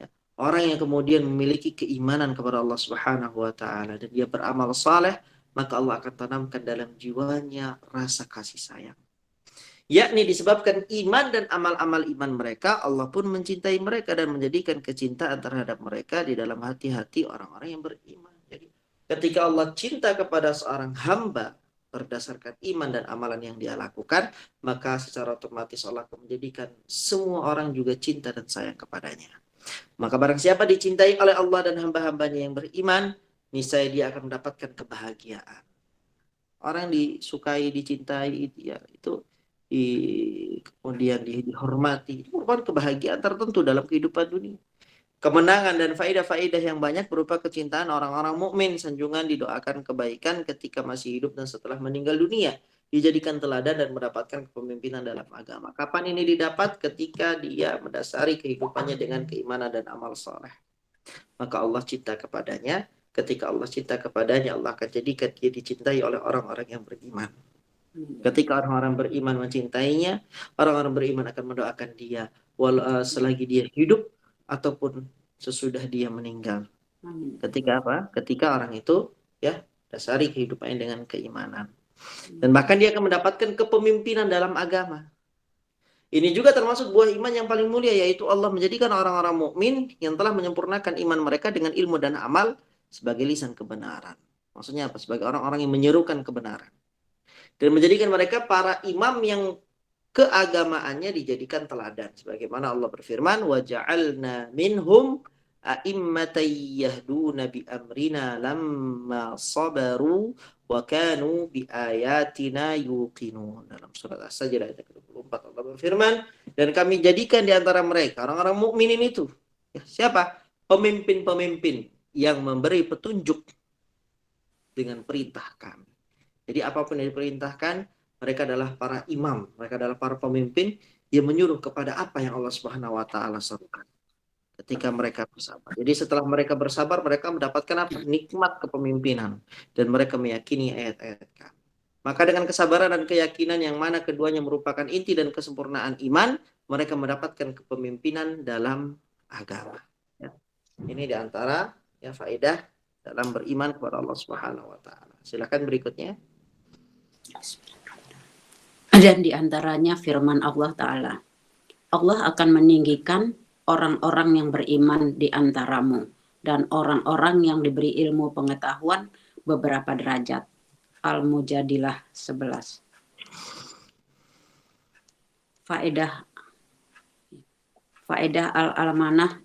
Ya. Orang yang kemudian memiliki keimanan kepada Allah Subhanahu wa taala dan dia beramal saleh, maka Allah akan tanamkan dalam jiwanya rasa kasih sayang. Yakni disebabkan iman dan amal-amal iman mereka, Allah pun mencintai mereka dan menjadikan kecintaan terhadap mereka di dalam hati-hati orang-orang yang beriman. Jadi, ketika Allah cinta kepada seorang hamba berdasarkan iman dan amalan yang dia lakukan, maka secara otomatis Allah akan menjadikan semua orang juga cinta dan sayang kepadanya. Maka barang siapa dicintai oleh Allah dan hamba-hambanya yang beriman, niscaya dia akan mendapatkan kebahagiaan. Orang disukai, dicintai, ya itu kemudian dihormati, itu merupakan kebahagiaan tertentu dalam kehidupan dunia. Kemenangan dan faedah-faedah yang banyak berupa kecintaan orang-orang mukmin, sanjungan didoakan kebaikan ketika masih hidup dan setelah meninggal dunia, dijadikan teladan dan mendapatkan kepemimpinan dalam agama. Kapan ini didapat? Ketika dia mendasari kehidupannya dengan keimanan dan amal saleh. Maka Allah cinta kepadanya. Ketika Allah cinta kepadanya, Allah akan jadikan dia dicintai oleh orang-orang yang beriman. Ketika orang-orang beriman mencintainya, orang-orang beriman akan mendoakan dia selagi dia hidup ataupun sesudah dia meninggal. Amin. Ketika apa? Ketika orang itu ya dasari kehidupannya dengan keimanan. Dan bahkan dia akan mendapatkan kepemimpinan dalam agama. Ini juga termasuk buah iman yang paling mulia, yaitu Allah menjadikan orang-orang mukmin yang telah menyempurnakan iman mereka dengan ilmu dan amal sebagai lisan kebenaran. Maksudnya apa? Sebagai orang-orang yang menyerukan kebenaran. Dan menjadikan mereka para imam yang keagamaannya dijadikan teladan. Sebagaimana Allah berfirman, وَجَعَلْنَا مِنْهُمْ أَئِمَّةً يَهْدُونَ بِأَمْرِنَا لَمَّا صَبَرُوا وَكَانُوا بِآيَاتِنَا يُوقِنُونَ. Dalam surat As-Sajdah ayat ke-24 Allah berfirman, dan kami jadikan di antara mereka orang-orang mukminin itu. Ya, siapa? Pemimpin-pemimpin yang memberi petunjuk dengan perintah kami. Jadi apapun yang diperintahkan, mereka adalah para imam, mereka adalah para pemimpin yang menyuruh kepada apa yang Allah Subhanahu wa taala serukan. Ketika mereka bersabar. Jadi setelah mereka bersabar, mereka mendapatkan apa? Nikmat kepemimpinan dan mereka meyakini ayat-ayat kami. Maka dengan kesabaran dan keyakinan yang mana keduanya merupakan inti dan kesempurnaan iman, mereka mendapatkan kepemimpinan dalam agama. Ya. Ini diantara ya faedah dalam beriman kepada Allah Subhanahu wa taala. Silakan berikutnya. Dan diantaranya firman Allah Ta'ala, Allah akan meninggikan orang-orang yang beriman di antaramu dan orang-orang yang diberi ilmu pengetahuan beberapa derajat. Al-Mujadilah 11. Faedah Al-Almanah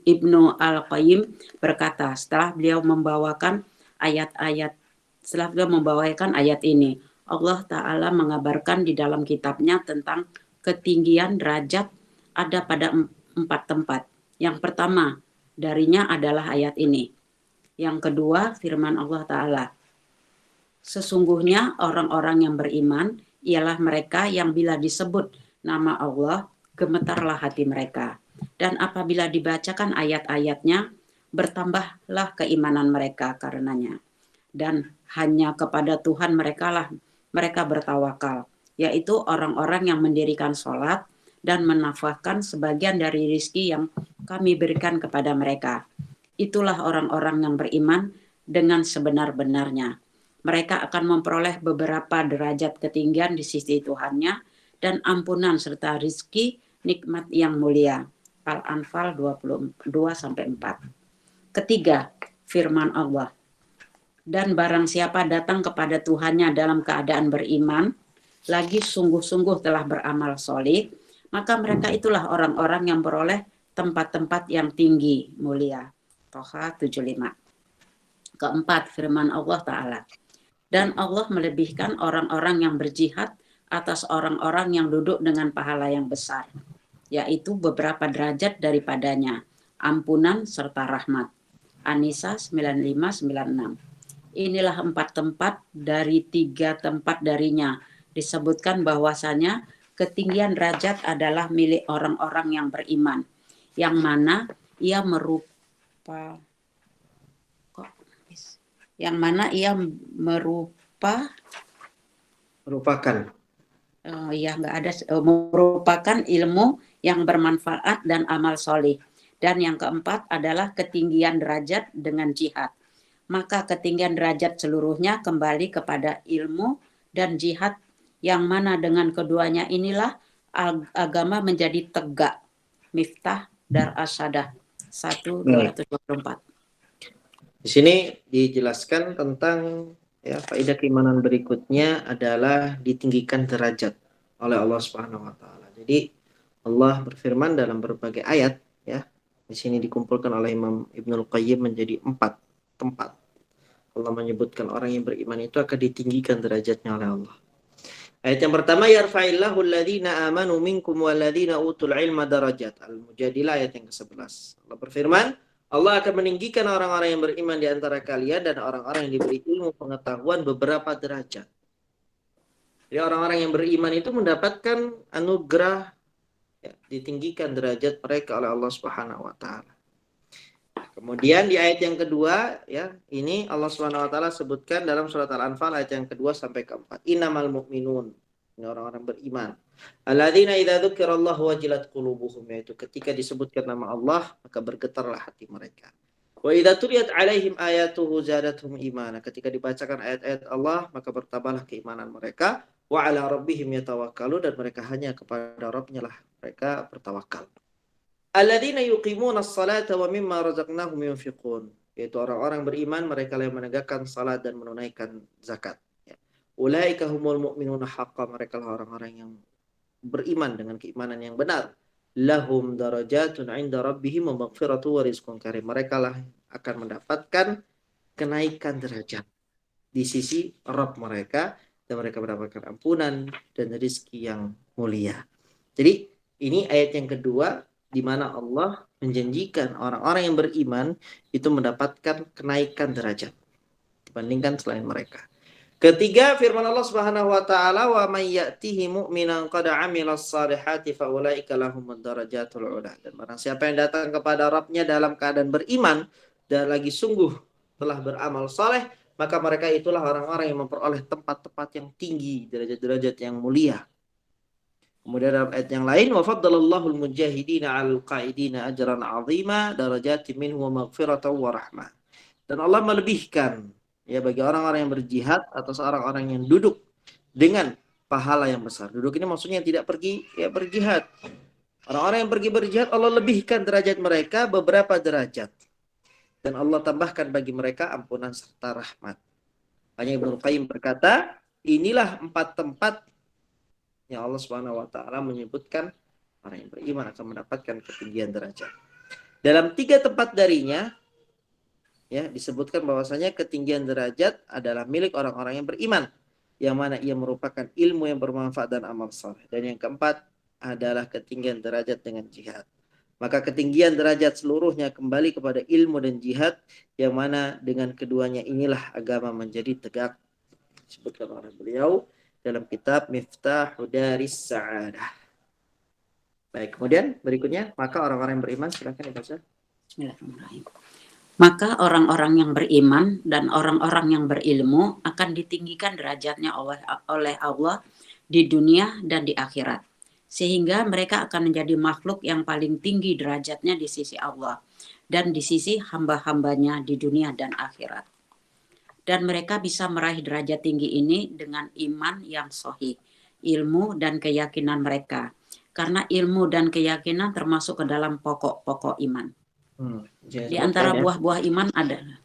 Ibnu Al-Qayyim berkata, setelah beliau membawakan ayat ini, Allah Ta'ala mengabarkan di dalam kitabnya tentang ketinggian derajat ada pada 4 tempat. Yang pertama, darinya adalah ayat ini. Yang kedua, firman Allah Ta'ala. Sesungguhnya orang-orang yang beriman ialah mereka yang bila disebut nama Allah, gemetarlah hati mereka. Dan apabila dibacakan ayat-ayatnya, bertambahlah keimanan mereka karenanya. Dan hanya kepada Tuhan mereka bertawakal, yaitu orang-orang yang mendirikan sholat dan menafkahkan sebagian dari rizki yang kami berikan kepada mereka. Itulah orang-orang yang beriman dengan sebenar-benarnya. Mereka akan memperoleh beberapa derajat ketinggian di sisi Tuhannya dan ampunan serta rizki nikmat yang mulia. Al-Anfal 22-4. Ketiga, firman Allah. Dan barang siapa datang kepada Tuhannya dalam keadaan beriman, lagi sungguh-sungguh telah beramal soleh, maka mereka itulah orang-orang yang beroleh tempat-tempat yang tinggi, mulia. Toha 75. Keempat, firman Allah Ta'ala. Dan Allah melebihkan orang-orang yang berjihad atas orang-orang yang duduk dengan pahala yang besar, yaitu beberapa derajat daripadanya, ampunan serta rahmat. An-Nisa 95-96. Inilah 4 tempat dari 3 tempat darinya. Disebutkan bahwasanya ketinggian derajat adalah milik orang-orang yang beriman, yang mana ia merupakan merupakan ilmu yang bermanfaat dan amal soleh. Dan yang keempat adalah ketinggian derajat dengan jihad. Maka ketinggian derajat seluruhnya kembali kepada ilmu dan jihad, yang mana dengan keduanya inilah agama menjadi tegak. Miftah Dar Asyadah 1-224. Di sini dijelaskan tentang ya faedah keimanan berikutnya adalah ditinggikan derajat oleh Allah Subhanahu wa taala. Jadi Allah berfirman dalam berbagai ayat ya. Di sini dikumpulkan oleh Imam Ibnul Qayyim menjadi 4 tempat. Allah menyebutkan orang yang beriman itu akan ditinggikan derajatnya oleh Allah. Ayat yang pertama, yarfa'illahu alladhina amanu minkum walladhina utul ilma darajat. Al-Mujadilah ayat yang ke-11. Allah berfirman, Allah akan meninggikan orang-orang yang beriman di antara kalian dan orang-orang yang diberi ilmu pengetahuan beberapa derajat. Jadi orang-orang yang beriman itu mendapatkan anugerah ya, ditinggikan derajat mereka oleh Allah Subhanahu wa taala. Kemudian di ayat yang kedua, ya, ini Allah Subhanahu wa taala sebutkan dalam surat Al-Anfal ayat yang kedua sampai keempat. Innamal mu'minun, ini orang-orang beriman. Alladzina idza dzukirallahu wajilat qulubuhum, yaitu ketika disebutkan nama Allah maka bergetarlah hati mereka. Wa idza tuliyat alaihim ayatuhu zadatuhum imana, ketika dibacakan ayat-ayat Allah maka bertambahlah keimanan mereka. Wa ala rabbihim yatawakkalun, dan mereka hanya kepada Rabbnya lah mereka bertawakal. Alladzina yuqimuna as-salata wa mimma razaqnahum yunfiqun, yaitu orang-orang beriman, mereka yang menegakkan salat dan menunaikan zakat. Ya. Ulaika humul mu'minuna haqqan, mereka lah orang-orang yang beriman dengan keimanan yang benar. Lahum darajatun 'inda rabbihim wa maghfiratu wa rizqun karim, mereka lah akan mendapatkan kenaikan derajat di sisi Rabb mereka, dan mereka mendapatkan ampunan dan rezeki yang mulia. Jadi ini ayat yang kedua di mana Allah menjanjikan orang-orang yang beriman itu mendapatkan kenaikan derajat dibandingkan selain mereka. Ketiga, firman Allah Subhanahu wa taala, wa may ya'tihi mu'minan qad 'amilas salihati fa ulaika lahumud darajatul 'ula. Dan barang siapa yang datang kepada Rabbnya dalam keadaan beriman dan lagi sungguh telah beramal saleh, maka mereka itulah orang-orang yang memperoleh tempat-tempat yang tinggi, derajat-derajat yang mulia. Kemudian dalam ayat yang lain, wa faddalallahu al-mujahidina 'alal qa'idina ajran 'azima darajatin minhu wa maghfiratan wa rahmah. Dan Allah melebihkan ya bagi orang-orang yang berjihad atas orang-orang yang duduk dengan pahala yang besar. Duduk ini maksudnya yang tidak pergi ya berjihad. Orang-orang yang pergi berjihad Allah lebihkan derajat mereka beberapa derajat. Dan Allah tambahkan bagi mereka ampunan serta rahmat. Hanya Ibnu Qayyim berkata, inilah 4 tempat yang Allah Subhanahu wa taala menyebutkan orang yang beriman akan mendapatkan ketinggian derajat. Dalam 3 tempat darinya ya disebutkan bahwasanya ketinggian derajat adalah milik orang-orang yang beriman, yang mana ia merupakan ilmu yang bermanfaat dan amal saleh. Dan yang keempat adalah ketinggian derajat dengan jihad. Maka ketinggian derajat seluruhnya kembali kepada ilmu dan jihad, yang mana dengan keduanya inilah agama menjadi tegak. Disebutkan oleh beliau dalam kitab Miftahu Daris Sa'adah. Baik, kemudian berikutnya, maka orang-orang yang beriman, silakan dibaca. Bismillahirrahmanirrahim. Maka orang-orang yang beriman dan orang-orang yang berilmu akan ditinggikan derajatnya oleh Allah di dunia dan di akhirat. Sehingga mereka akan menjadi makhluk yang paling tinggi derajatnya di sisi Allah dan di sisi hamba-hambanya di dunia dan akhirat. Dan mereka bisa meraih derajat tinggi ini dengan iman yang sahih, ilmu dan keyakinan mereka. Karena ilmu dan keyakinan termasuk ke dalam pokok-pokok iman. Di antara buah-buah iman adalah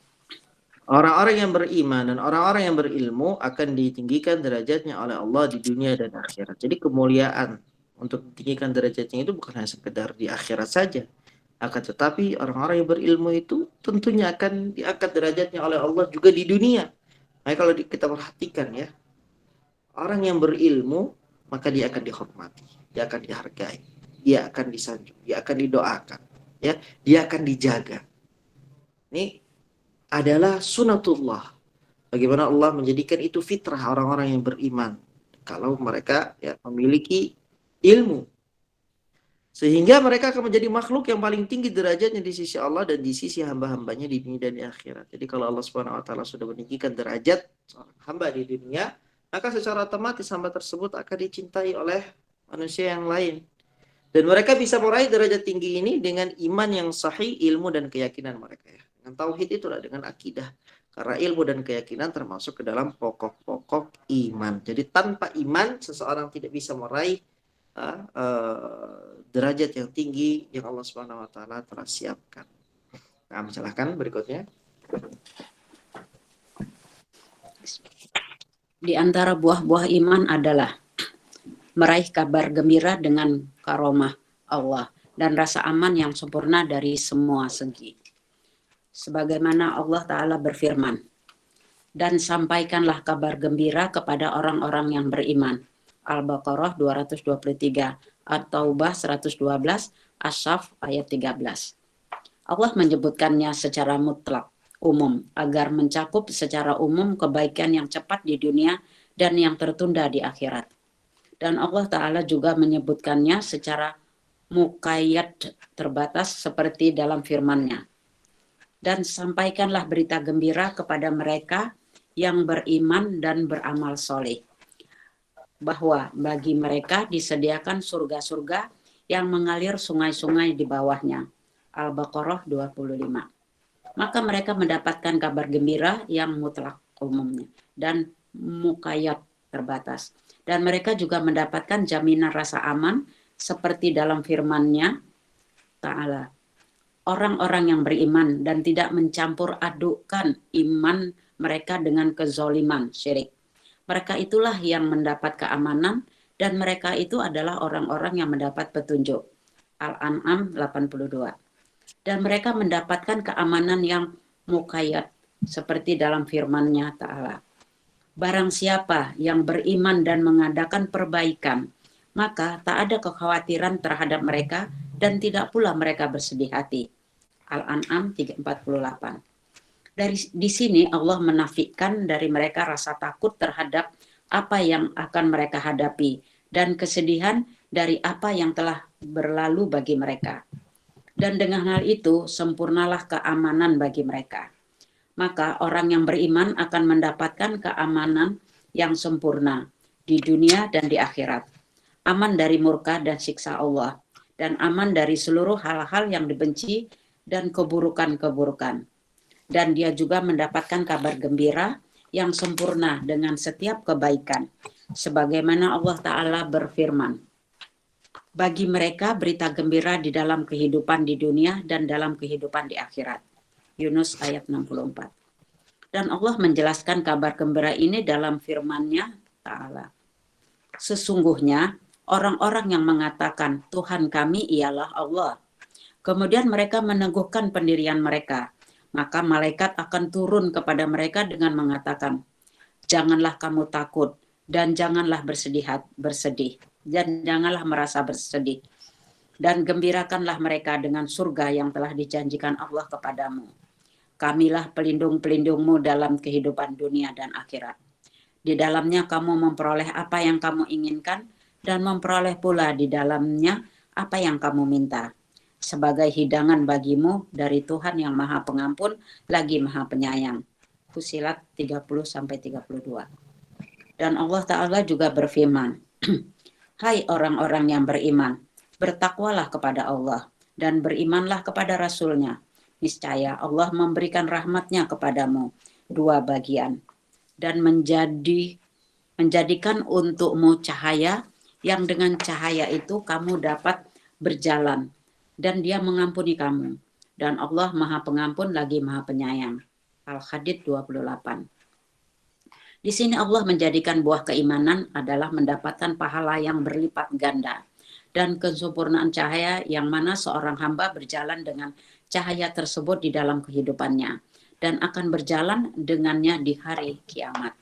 orang-orang yang beriman dan orang-orang yang berilmu akan ditinggikan derajatnya oleh Allah di dunia dan akhirat. Jadi kemuliaan untuk ditinggikan derajatnya itu bukan hanya sekedar di akhirat saja. Akan tetapi orang-orang yang berilmu itu tentunya akan diangkat derajatnya oleh Allah juga di dunia. Nah, kalau kita perhatikan ya, orang yang berilmu maka dia akan dihormati, dia akan dihargai, dia akan disanjung, dia akan didoakan, ya, dia akan dijaga. Ini adalah sunatullah. Bagaimana Allah menjadikan itu fitrah orang-orang yang beriman kalau mereka ya memiliki ilmu. Sehingga mereka akan menjadi makhluk yang paling tinggi derajatnya di sisi Allah dan di sisi hamba-hambanya di dunia dan di akhirat. Jadi kalau Allah Subhanahu wa taala sudah meninggikan derajat seorang hamba di dunia, maka secara otomatis hamba tersebut akan dicintai oleh manusia yang lain. Dan mereka bisa meraih derajat tinggi ini dengan iman yang sahih, ilmu dan keyakinan mereka ya. Dengan tauhid itulah, dengan akidah. Karena ilmu dan keyakinan termasuk ke dalam pokok-pokok iman. Jadi tanpa iman seseorang tidak bisa meraih derajat yang tinggi yang Allah Subhanahu wa taala telah siapkan. Nah, silakan berikutnya. Di antara buah-buah iman adalah meraih kabar gembira dengan karomah Allah dan rasa aman yang sempurna dari semua segi. Sebagaimana Allah Ta'ala berfirman, dan sampaikanlah kabar gembira kepada orang-orang yang beriman. Al-Baqarah 223, At-Taubah 112, As-Saff ayat 13. Allah menyebutkannya secara mutlak, umum, agar mencakup secara umum kebaikan yang cepat di dunia dan yang tertunda di akhirat. Dan Allah Ta'ala juga menyebutkannya secara muqayyad terbatas seperti dalam firman-Nya. Dan sampaikanlah berita gembira kepada mereka yang beriman dan beramal soleh, bahwa bagi mereka disediakan surga-surga yang mengalir sungai-sungai di bawahnya. Al-Baqarah 25. Maka mereka mendapatkan kabar gembira yang mutlak umumnya dan mukayat terbatas. Dan mereka juga mendapatkan jaminan rasa aman seperti dalam firman-Nya Ta'ala. Orang-orang yang beriman dan tidak mencampur adukkan iman mereka dengan kezoliman, syirik. Mereka itulah yang mendapat keamanan dan mereka itu adalah orang-orang yang mendapat petunjuk. Al-An'am 82. Dan mereka mendapatkan keamanan yang mukayat seperti dalam firman-Nya Ta'ala. Barang siapa yang beriman dan mengadakan perbaikan, maka tak ada kekhawatiran terhadap mereka dan tidak pula mereka bersedih hati. Al-An'am 348. Di sini Allah menafikan dari mereka rasa takut terhadap apa yang akan mereka hadapi dan kesedihan dari apa yang telah berlalu bagi mereka. Dan dengan hal itu sempurnalah keamanan bagi mereka. Maka orang yang beriman akan mendapatkan keamanan yang sempurna di dunia dan di akhirat. Aman dari murka dan siksa Allah, dan aman dari seluruh hal-hal yang dibenci dan keburukan-keburukan. Dan dia juga mendapatkan kabar gembira yang sempurna dengan setiap kebaikan. Sebagaimana Allah Ta'ala berfirman, bagi mereka berita gembira di dalam kehidupan di dunia dan dalam kehidupan di akhirat. Yunus ayat 64. Dan Allah menjelaskan kabar gembira ini dalam firman-Nya Ta'ala. Sesungguhnya orang-orang yang mengatakan Tuhan kami ialah Allah, kemudian mereka meneguhkan pendirian mereka, maka malaikat akan turun kepada mereka dengan mengatakan, janganlah kamu takut dan janganlah bersedih dan janganlah merasa bersedih, dan gembirakanlah mereka dengan surga yang telah dijanjikan Allah kepadamu. Kamilah pelindung-pelindungmu dalam kehidupan dunia dan akhirat. Di dalamnya kamu memperoleh apa yang kamu inginkan dan memperoleh pula di dalamnya apa yang kamu minta, sebagai hidangan bagimu dari Tuhan yang Maha Pengampun lagi Maha Penyayang. Fussilat 30-32. Dan Allah Ta'ala juga berfirman, hai orang-orang yang beriman, bertakwalah kepada Allah dan berimanlah kepada Rasul-Nya. Niscaya Allah memberikan rahmat-Nya kepadamu 2 bagian dan menjadikan untukmu cahaya yang dengan cahaya itu kamu dapat berjalan dan Dia mengampuni kamu. Dan Allah Maha Pengampun lagi Maha Penyayang. Al-Hadid 28. Di sini Allah menjadikan buah keimanan adalah mendapatkan pahala yang berlipat ganda dan kesempurnaan cahaya yang mana seorang hamba berjalan dengan cahaya tersebut di dalam kehidupannya dan akan berjalan dengannya di hari kiamat.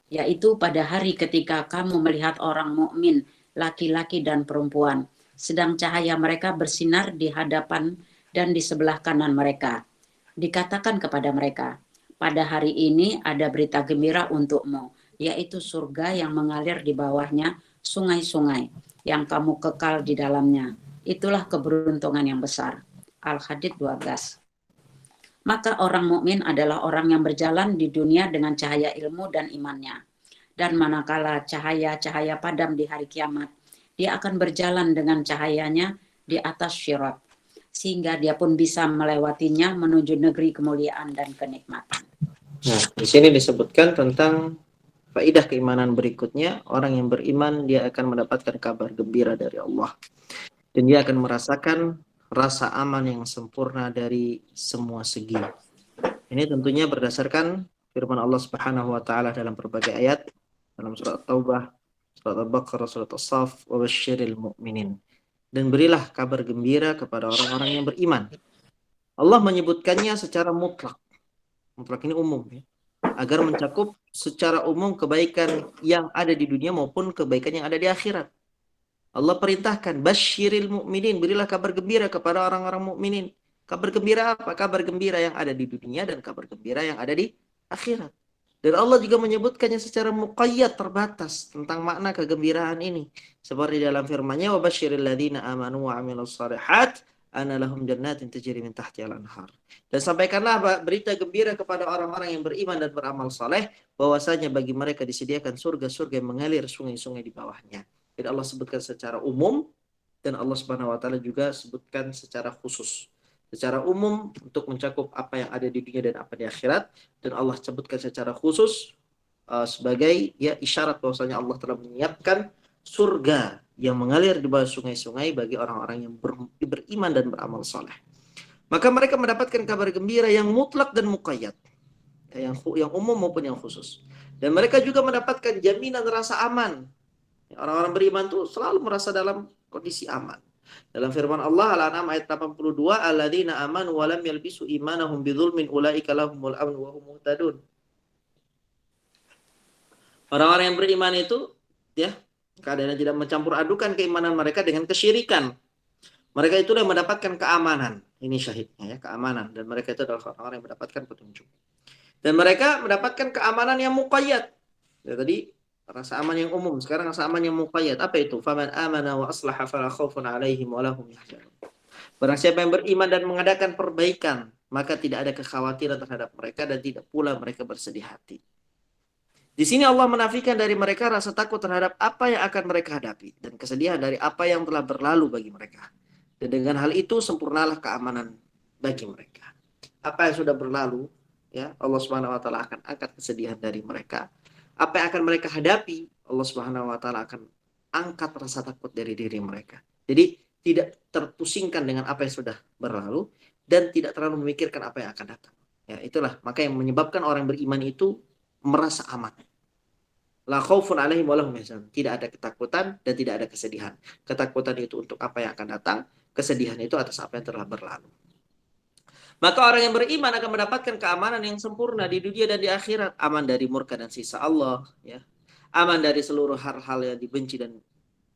Yaitu pada hari ketika kamu melihat orang mukmin, laki-laki dan perempuan, sedang cahaya mereka bersinar di hadapan dan di sebelah kanan mereka. Dikatakan kepada mereka, pada hari ini ada berita gembira untukmu, yaitu surga yang mengalir di bawahnya sungai-sungai yang kamu kekal di dalamnya. Itulah keberuntungan yang besar. Al-Hadid 12. Maka orang mukmin adalah orang yang berjalan di dunia dengan cahaya ilmu dan imannya. Dan manakala cahaya-cahaya padam di hari kiamat, dia akan berjalan dengan cahayanya di atas syirat, sehingga dia pun bisa melewatinya menuju negeri kemuliaan dan kenikmatan. Nah, di sini disebutkan tentang faedah keimanan berikutnya. Orang yang beriman dia akan mendapatkan kabar gembira dari Allah. Dan dia akan merasakan rasa aman yang sempurna dari semua segi. Ini tentunya berdasarkan firman Allah Subhanahu wa taala dalam berbagai ayat, dalam surat Taubah, surat Al-Baqarah, surat As-Saff, wa basyiril mu'minin. Dan berilah kabar gembira kepada orang-orang yang beriman. Allah menyebutkannya secara mutlak. Mutlak ini umum ya. Agar mencakup secara umum kebaikan yang ada di dunia maupun kebaikan yang ada di akhirat. Allah perintahkan basyiril mu'minin, berilah kabar gembira kepada orang-orang mukminin. Kabar gembira apa? Kabar gembira yang ada di dunia dan kabar gembira yang ada di akhirat. Dan Allah juga menyebutkannya secara muqayyad, terbatas tentang makna kegembiraan ini. Seperti dalam firman-Nya wa basyiril ladzina amanu wa 'amilus shalihat ana lahum jannatin tajri min tahtiha al-anhar. Dan sampaikanlah berita gembira kepada orang-orang yang beriman dan beramal saleh bahwasanya bagi mereka disediakan surga-surga yang mengalir sungai-sungai di bawahnya. Jadi Allah sebutkan secara umum dan Allah Subhanahu wa taala juga sebutkan secara khusus. Secara umum untuk mencakup apa yang ada di dunia dan apa di akhirat, dan Allah sebutkan secara khusus sebagai ya isyarat bahwasanya Allah telah menyiapkan surga yang mengalir di bawah sungai-sungai bagi orang-orang yang beriman dan beramal soleh. Maka mereka mendapatkan kabar gembira yang mutlak dan muqayyad, yang umum maupun yang khusus. Dan mereka juga mendapatkan jaminan rasa aman. Orang-orang beriman itu selalu merasa dalam kondisi aman. Dalam firman Allah Al-An'am ayat 82, alladzina amanu wa lam yalbisu imanahum bidzulmin ulaika lahumul amn wa hum muhtadun. Orang-orang yang beriman itu ya keadaan tidak mencampur adukan keimanan mereka dengan kesyirikan. Mereka itu yang mendapatkan keamanan. Ini syahidnya ya, keamanan, dan mereka itu adalah orang-orang yang mendapatkan petunjuk. Dan mereka mendapatkan keamanan yang muqayyad. Ya, tadi rasa aman yang umum, sekarang rasa aman yang muqayyad. Apa itu? Faman amana wa aslaha fala khaufun 'alaihim wa lahum yahzanun. Barang siapa yang beriman dan mengadakan perbaikan, maka tidak ada kekhawatiran terhadap mereka dan tidak pula mereka bersedih hati. Di sini Allah menafikan dari mereka rasa takut terhadap apa yang akan mereka hadapi dan kesedihan dari apa yang telah berlalu bagi mereka. Dan dengan hal itu sempurnalah keamanan bagi mereka. Apa yang sudah berlalu, ya Allah Subhanahu wa taala akan angkat kesedihan dari mereka. Apa yang akan mereka hadapi, Allah Subhanahu wa taala akan angkat rasa takut dari diri mereka. Jadi tidak terpusingkan dengan apa yang sudah berlalu dan tidak terlalu memikirkan apa yang akan datang. Ya, itulah maka yang menyebabkan orang beriman itu merasa aman. La khaufun 'alaihim wa lahum yahzanun. Tidak ada ketakutan dan tidak ada kesedihan. Ketakutan itu untuk apa yang akan datang, kesedihan itu atas apa yang telah berlalu. Maka orang yang beriman akan mendapatkan keamanan yang sempurna di dunia dan di akhirat, aman dari murka dan siksa Allah, ya. Aman dari seluruh hal-hal yang dibenci dan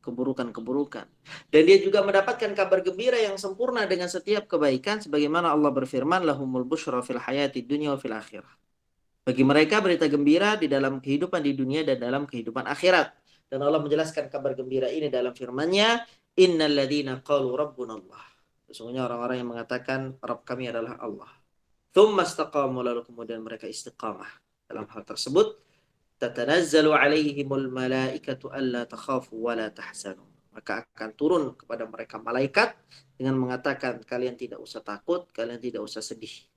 keburukan-keburukan. Dan dia juga mendapatkan kabar gembira yang sempurna dengan setiap kebaikan sebagaimana Allah berfirman, lahumul busyra fil hayati dunya wa fil akhirah. Bagi mereka berita gembira di dalam kehidupan di dunia dan dalam kehidupan akhirat. Dan Allah menjelaskan kabar gembira ini dalam firman-Nya, innal ladzina qalu rabbuna Allah. Sesungguhnya orang-orang yang mengatakan Rabb kami adalah Allah. Tsumma istaqamu, lalu kemudian mereka istiqamah dalam hal tersebut, tatanazzalu alaihimul malaikatu alla takhafu wa la tahzanu. Maka akan turun kepada mereka malaikat dengan mengatakan kalian tidak usah takut, kalian tidak usah sedih.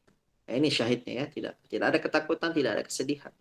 Nah, ini syahidnya ya, tidak ada ketakutan, tidak ada kesedihan.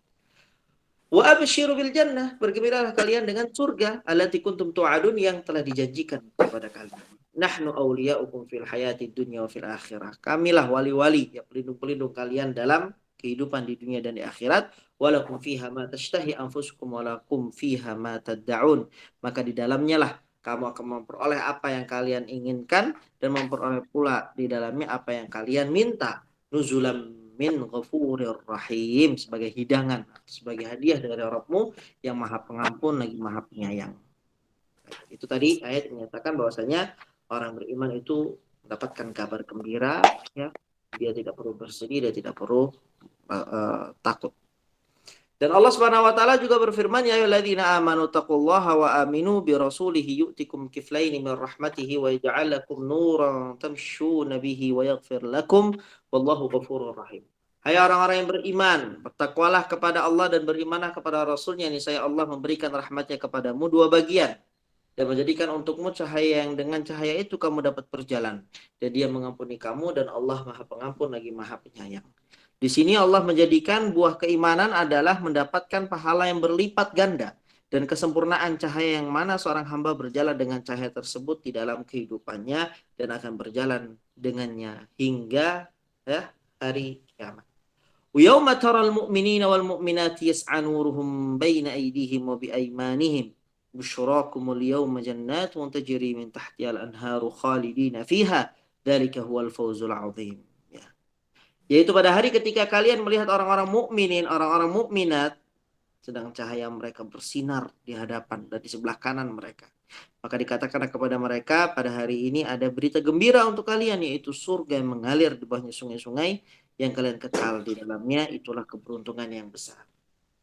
Wa absyiru bil jannah, bergembiralah kalian dengan surga allati kuntum tu'adun yang telah dijanjikan kepada kalian. Nahnu awliya'ukum fil hayati dunya wa fil akhirah. Kamilah wali-wali, ya pelindung-pelindung kalian dalam kehidupan di dunia dan di akhirat. Walakum fiha ma tashtahi anfusukum walakum fiha ma tad'un. Maka di dalamnya lah kamu akan memperoleh apa yang kalian inginkan dan memperoleh pula di dalamnya apa yang kalian minta. Nuzulam min ghafurir rahim, sebagai hidangan, sebagai hadiah dari Rabbmu yang maha pengampun lagi maha penyayang. Itu tadi ayat menyatakan bahwasanya orang beriman itu mendapatkan kabar gembira, ya. Dia tidak perlu bersedih, dia tidak perlu takut. Dan Allah Subhanahu wa taala juga berfirman, ya ayyuhalladzina amanu taqullaha wa aminu bi rasulihi yu'tikum kiflaini min rahmatihi wa yaj'al lakum nuran tamshuna bihi wa yaghfir lakum wallahu ghafurur rahim. Hai orang-orang yang beriman, bertakwalah kepada Allah dan berimanlah kepada Rasulnya, niscaya Allah memberikan rahmatnya kepadamu dua bagian dan menjadikan untukmu cahaya yang dengan cahaya itu kamu dapat berjalan. Dan Dia mengampuni kamu dan Allah Maha Pengampun lagi Maha Penyayang. Di sini Allah menjadikan buah keimanan adalah mendapatkan pahala yang berlipat ganda dan kesempurnaan cahaya yang mana seorang hamba berjalan dengan cahaya tersebut di dalam kehidupannya dan akan berjalan dengannya hingga hari kiamat. Yauma taral mu'minina wal mu'minati yas'a nuruhum baina aydihim wa bi aymanihim busyrakumul yawma jannatun tajri min tahtiha al-anharu khalidina fiha dzalika huwal fawzul 'adzim. Yaitu pada hari ketika kalian melihat orang-orang mukminin, orang-orang mukminat sedang cahaya mereka bersinar di hadapan dan di sebelah kanan mereka. Maka dikatakan kepada mereka, pada hari ini ada berita gembira untuk kalian, yaitu surga yang mengalir di bawahnya sungai-sungai yang kalian kekal di dalamnya. Itulah keberuntungan yang besar.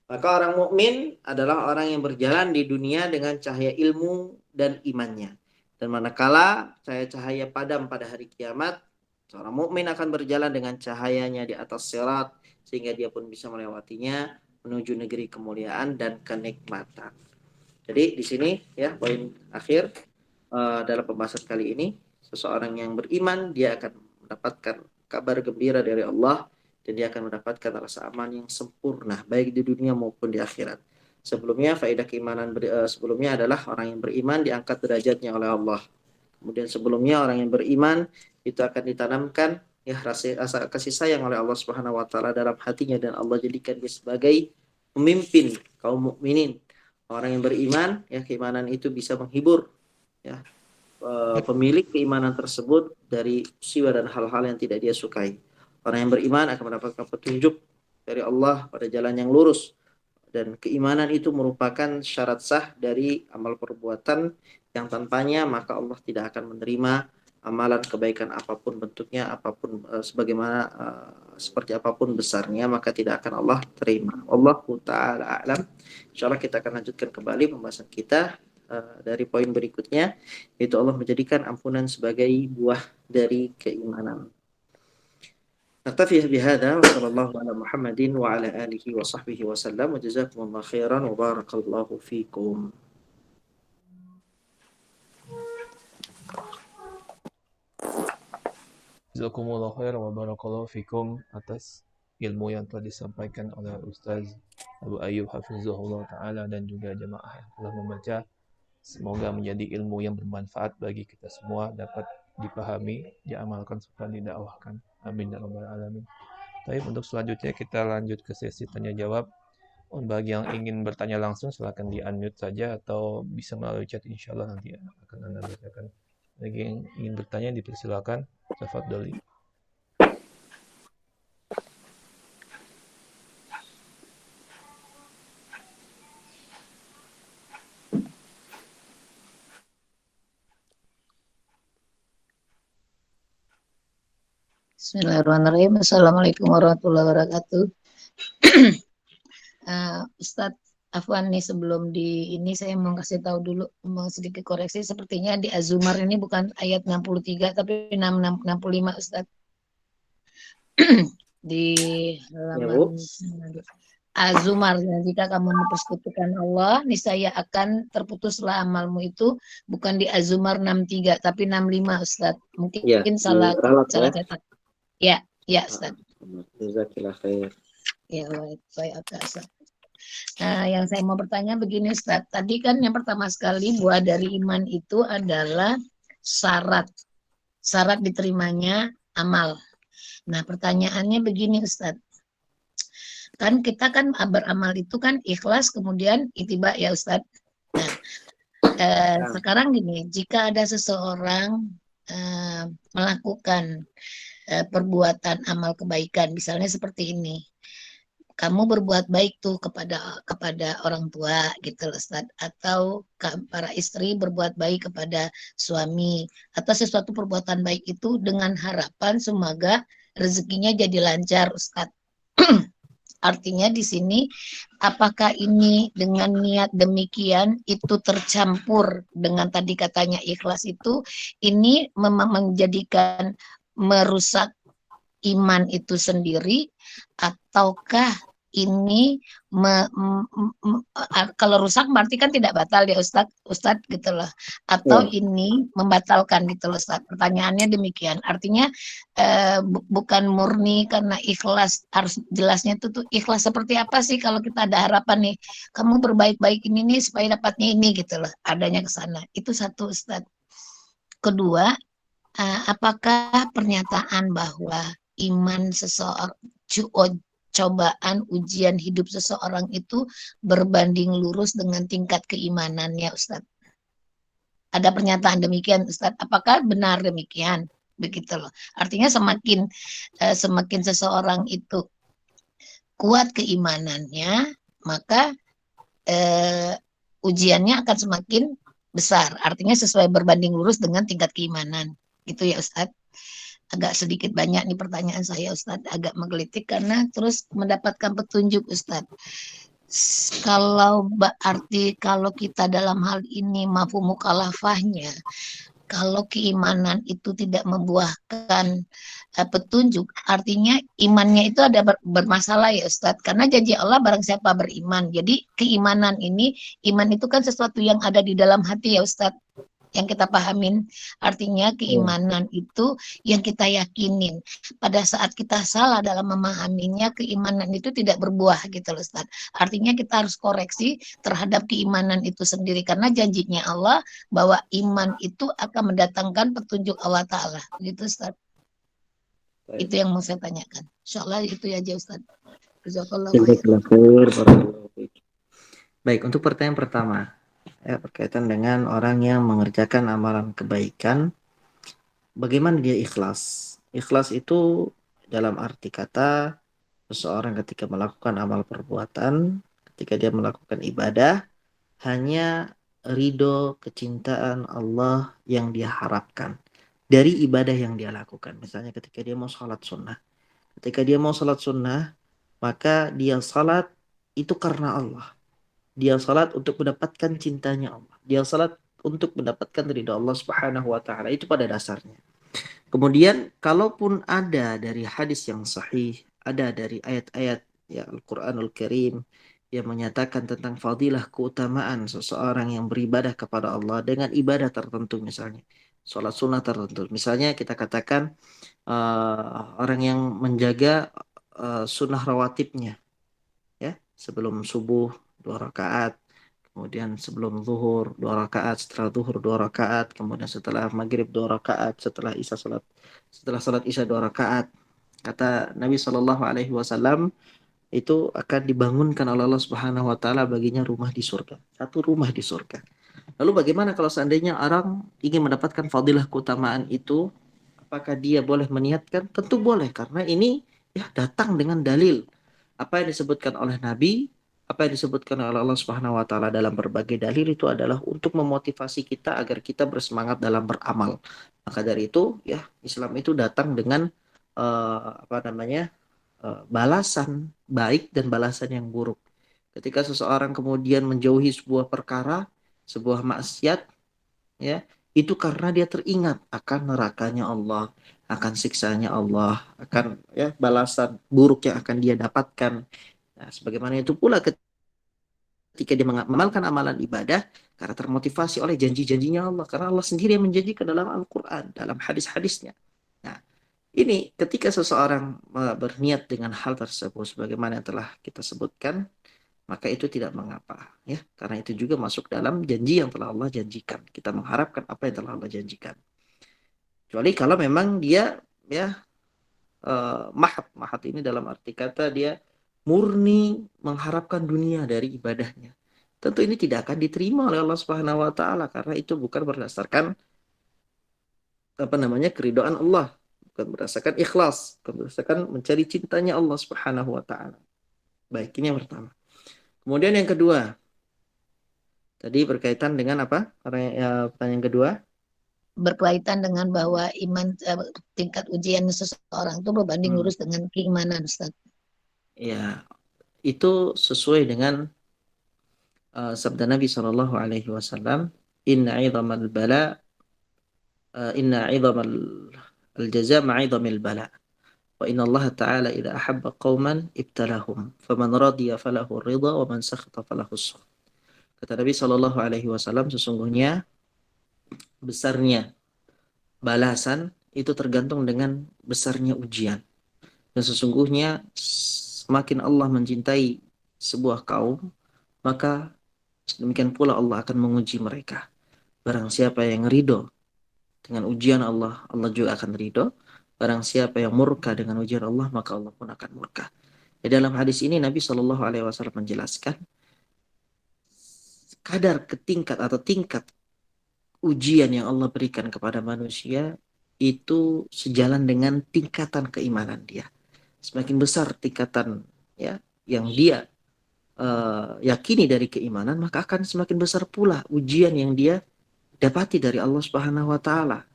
Maka orang mukmin adalah orang yang berjalan di dunia dengan cahaya ilmu dan imannya. Dan manakala cahaya padam pada hari kiamat, seorang mukmin akan berjalan dengan cahayanya di atas sirat sehingga dia pun bisa melewatinya menuju negeri kemuliaan dan kenikmatan. Jadi di sini ya poin akhir dalam pembahasan kali ini, seseorang yang beriman dia akan mendapatkan kabar gembira dari Allah dan dia akan mendapatkan rasa aman yang sempurna baik di dunia maupun di akhirat. Sebelumnya faedah keimanan sebelumnya adalah orang yang beriman diangkat derajatnya oleh Allah. Kemudian sebelumnya orang yang beriman itu akan ditanamkan ya rasa kasih sayang oleh Allah Subhanahu wa taala dalam hatinya dan Allah jadikan dia sebagai pemimpin kaum mukminin. Orang yang beriman ya keimanan itu bisa menghibur ya pemilik keimanan tersebut dari musiba dan hal-hal yang tidak dia sukai. Orang yang beriman akan mendapatkan petunjuk dari Allah pada jalan yang lurus. Dan keimanan itu merupakan syarat sah dari amal perbuatan yang tanpanya maka Allah tidak akan menerima amalan kebaikan apapun bentuknya, apapun sebagaimana seperti apapun besarnya, maka tidak akan Allah terima. Wallahu ta'ala a'lam. Insyaallah kita akan lanjutkan kembali pembahasan kita dari poin berikutnya, yaitu Allah menjadikan ampunan sebagai buah dari keimanan. نكتفي بهذا وصلى الله على محمد وعلى آله وصحبه وسلم وجزاكم الله خيرا وبارك الله فيكم. Jazakumullah khair wa barakallahu fikum atas ilmu yang telah disampaikan oleh Ustaz Abu Ayyub hafizahullah ta'ala dan juga jemaah yang telah membaca. Semoga menjadi ilmu yang bermanfaat bagi kita semua, dapat dipahami, diamalkan serta didakwahkan. Amin ya rabbal alamin. Baik, untuk selanjutnya kita lanjut ke sesi tanya jawab. Bagi yang ingin bertanya langsung silakan di-unmute saja atau bisa melalui chat, insyaallah nanti akan Anda bacakan. Bagi yang ingin bertanya dipersilakan. Tafadhali. Bismillahirrahmanirrahim. Assalamualaikum warahmatullahi wabarakatuh. Ustadz Afwan nih, sebelum ini saya mau kasih tahu dulu, mau sedikit koreksi, sepertinya di Az-Zumar ini bukan ayat 63 tapi 65 Ustadz. Di halaman Az-Zumar, jika kamu mempersekutukan Allah, niscaya akan terputuslah amalmu itu. Bukan di Az-Zumar 63 tapi 65 Ustadz. Mungkin ya, salah cetak. Ya, Ustaz. Jazakallah khair. Ya, baik Ustaz. Nah, yang saya mau bertanya begini Ustaz. Tadi kan yang pertama sekali buah dari iman itu adalah syarat diterimanya amal. Nah, pertanyaannya begini Ustaz. Kan kita kan beramal itu kan ikhlas kemudian ittiba ya Ustaz. Nah, sekarang gini, jika ada seseorang melakukan perbuatan amal kebaikan, misalnya seperti ini, kamu berbuat baik tuh kepada orang tua gitu loh Ustaz, atau para istri berbuat baik kepada suami, atau sesuatu perbuatan baik itu dengan harapan semoga rezekinya jadi lancar Ustaz. Artinya di sini apakah ini dengan niat demikian itu tercampur dengan tadi katanya ikhlas itu, ini menjadikan merusak iman itu sendiri, ataukah ini kalau rusak berarti kan tidak batal ya Ustadz gitu loh, atau ini membatalkan gitu loh Ustadz. Pertanyaannya demikian, artinya bukan murni karena ikhlas, harus jelasnya itu tuh ikhlas seperti apa sih kalau kita ada harapan nih kamu berbaik-baik ini nih supaya dapatnya ini gitu loh, adanya ke sana. Itu satu Ustadz. Kedua, apakah pernyataan bahwa iman seseorang, cobaan ujian hidup seseorang itu berbanding lurus dengan tingkat keimanannya Ustadz? Ada pernyataan demikian Ustadz, apakah benar demikian? Begitu loh. Artinya semakin seseorang itu kuat keimanannya, maka ujiannya akan semakin besar. Artinya sesuai berbanding lurus dengan tingkat keimanan. Gitu ya Ustadz. Agak sedikit banyak nih pertanyaan saya Ustadz, agak menggelitik karena terus mendapatkan petunjuk Ustadz. Kalau berarti kalau kita dalam hal ini mafhum mukhalafahnya kalau keimanan itu tidak membuahkan petunjuk, artinya imannya itu ada bermasalah ya Ustadz. Karena janji Allah barang siapa beriman. Jadi keimanan ini, iman itu kan sesuatu yang ada di dalam hati ya Ustadz, yang kita pahamin. Artinya keimanan itu yang kita yakinin. Pada saat kita salah dalam memahaminya, keimanan itu tidak berbuah gitu loh Ustaz. Artinya kita harus koreksi terhadap keimanan itu sendiri. Karena janjinya Allah bahwa iman itu akan mendatangkan petunjuk Allah Ta'ala. Gitu Ustaz. Itu yang mau saya tanyakan. Insyaallah itu ya aja Ustaz. Baik, untuk pertanyaan pertama, ya, berkaitan dengan orang yang mengerjakan amalan kebaikan, bagaimana dia ikhlas? Ikhlas itu dalam arti kata seseorang ketika melakukan amal perbuatan, ketika dia melakukan ibadah, hanya ridho kecintaan Allah yang dia harapkan dari ibadah yang dia lakukan. Misalnya ketika dia mau sholat sunnah. Ketika dia mau sholat sunnah, maka dia sholat itu karena Allah. Dia salat untuk mendapatkan cintanya Allah. Dia salat untuk mendapatkan ridha Allah Subhanahu wa taala. Itu pada dasarnya. Kemudian kalaupun ada dari hadis yang sahih, ada dari ayat-ayat ya Al-Qur'anul Karim yang menyatakan tentang fadilah keutamaan seseorang yang beribadah kepada Allah dengan ibadah tertentu misalnya. Salat sunnah tertentu. Misalnya kita katakan orang yang menjaga sunnah rawatibnya ya, sebelum subuh 2 rakaat, kemudian sebelum zuhur 2 rakaat, setelah zuhur 2 rakaat, kemudian setelah maghrib 2 rakaat, setelah salat isya 2 rakaat. Kata Nabi Shallallahu Alaihi Wasallam itu akan dibangunkan oleh Allah Subhanahu Wa Taala baginya rumah di surga, satu rumah di surga. Lalu bagaimana kalau seandainya orang ingin mendapatkan fadilah keutamaan itu? Apakah dia boleh meniatkan? Tentu boleh, karena ini ya datang dengan dalil. Apa yang disebutkan oleh Nabi, apa yang disebutkan oleh Allah Subhanahu wa taala dalam berbagai dalil itu adalah untuk memotivasi kita agar kita bersemangat dalam beramal. Maka dari itu ya Islam itu datang dengan balasan baik dan balasan yang buruk. Ketika seseorang kemudian menjauhi sebuah perkara, sebuah maksiat, ya, itu karena dia teringat akan nerakanya Allah, akan siksanya Allah, akan ya balasan buruk yang akan dia dapatkan. Nah, sebagaimana itu pula ketika dia mengamalkan amalan ibadah karena termotivasi oleh janji-janjinya Allah, karena Allah sendiri yang menjanjikan dalam Al-Qur'an, dalam hadis-hadisnya. Nah, ini ketika seseorang berniat dengan hal tersebut sebagaimana yang telah kita sebutkan, maka itu tidak mengapa ya, karena itu juga masuk dalam janji yang telah Allah janjikan. Kita mengharapkan apa yang telah Allah janjikan. Kecuali kalau memang dia ya mahat ini dalam arti kata dia murni mengharapkan dunia dari ibadahnya. Tentu ini tidak akan diterima oleh Allah Subhanahu wa taala karena itu bukan berdasarkan keridhaan Allah, bukan berdasarkan ikhlas, bukan berdasarkan mencari cintanya Allah Subhanahu wa taala. Baik, ini yang pertama. Kemudian yang kedua, tadi berkaitan dengan apa? Pertanyaan kedua. Berkaitan dengan bahwa iman tingkat ujian seseorang itu berbanding lurus dengan keimanan, Ustaz. Ya, itu sesuai dengan sabda Nabi Shallallahu Alaihi Wasallam, Inna 'idhamal bala, Inna 'idhamal al-jaza ma'idhamil bala. Wa inna Allah Ta'ala idza ahabba qauman ibtalahum, faman radiya falahu ridha wa man sakhata falahu as-sakht. Kata Nabi Shallallahu Alaihi Wasallam, sesungguhnya besarnya balasan itu tergantung dengan besarnya ujian. Dan sesungguhnya semakin Allah mencintai sebuah kaum, maka demikian pula Allah akan menguji mereka. Barang siapa yang ridho dengan ujian Allah, Allah juga akan ridho. Barang siapa yang murka dengan ujian Allah, maka Allah pun akan murka. Di dalam hadis ini Nabi Shallallahu Alaihi Wasallam menjelaskan kadar tingkat ujian yang Allah berikan kepada manusia itu sejalan dengan tingkatan keimanan dia. Semakin besar tingkatan ya yang dia yakini dari keimanan, maka akan semakin besar pula ujian yang dia dapati dari Allah Subhanahu wa taala.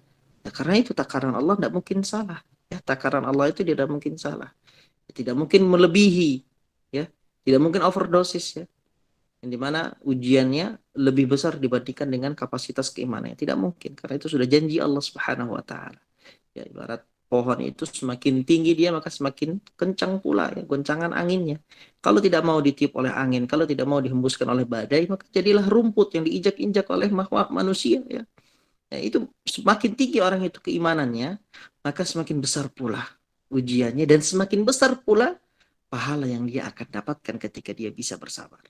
Ya, karena itu takaran Allah tidak mungkin salah. Ya, takaran Allah itu tidak mungkin salah. Tidak mungkin melebihi, ya. Tidak mungkin overdosis ya. Yang dimana ujiannya lebih besar dibandingkan dengan kapasitas keimanannya. Tidak mungkin, karena itu sudah janji Allah Subhanahu wa taala. Ya, ibarat pohon itu semakin tinggi dia maka semakin kencang pula ya goncangan anginnya. Kalau tidak mau ditiup oleh angin, kalau tidak mau dihembuskan oleh badai, maka jadilah rumput yang diinjak-injak oleh makhluk manusia ya. Ya, itu semakin tinggi orang itu keimanannya, maka semakin besar pula ujiannya dan semakin besar pula pahala yang dia akan dapatkan ketika dia bisa bersabar.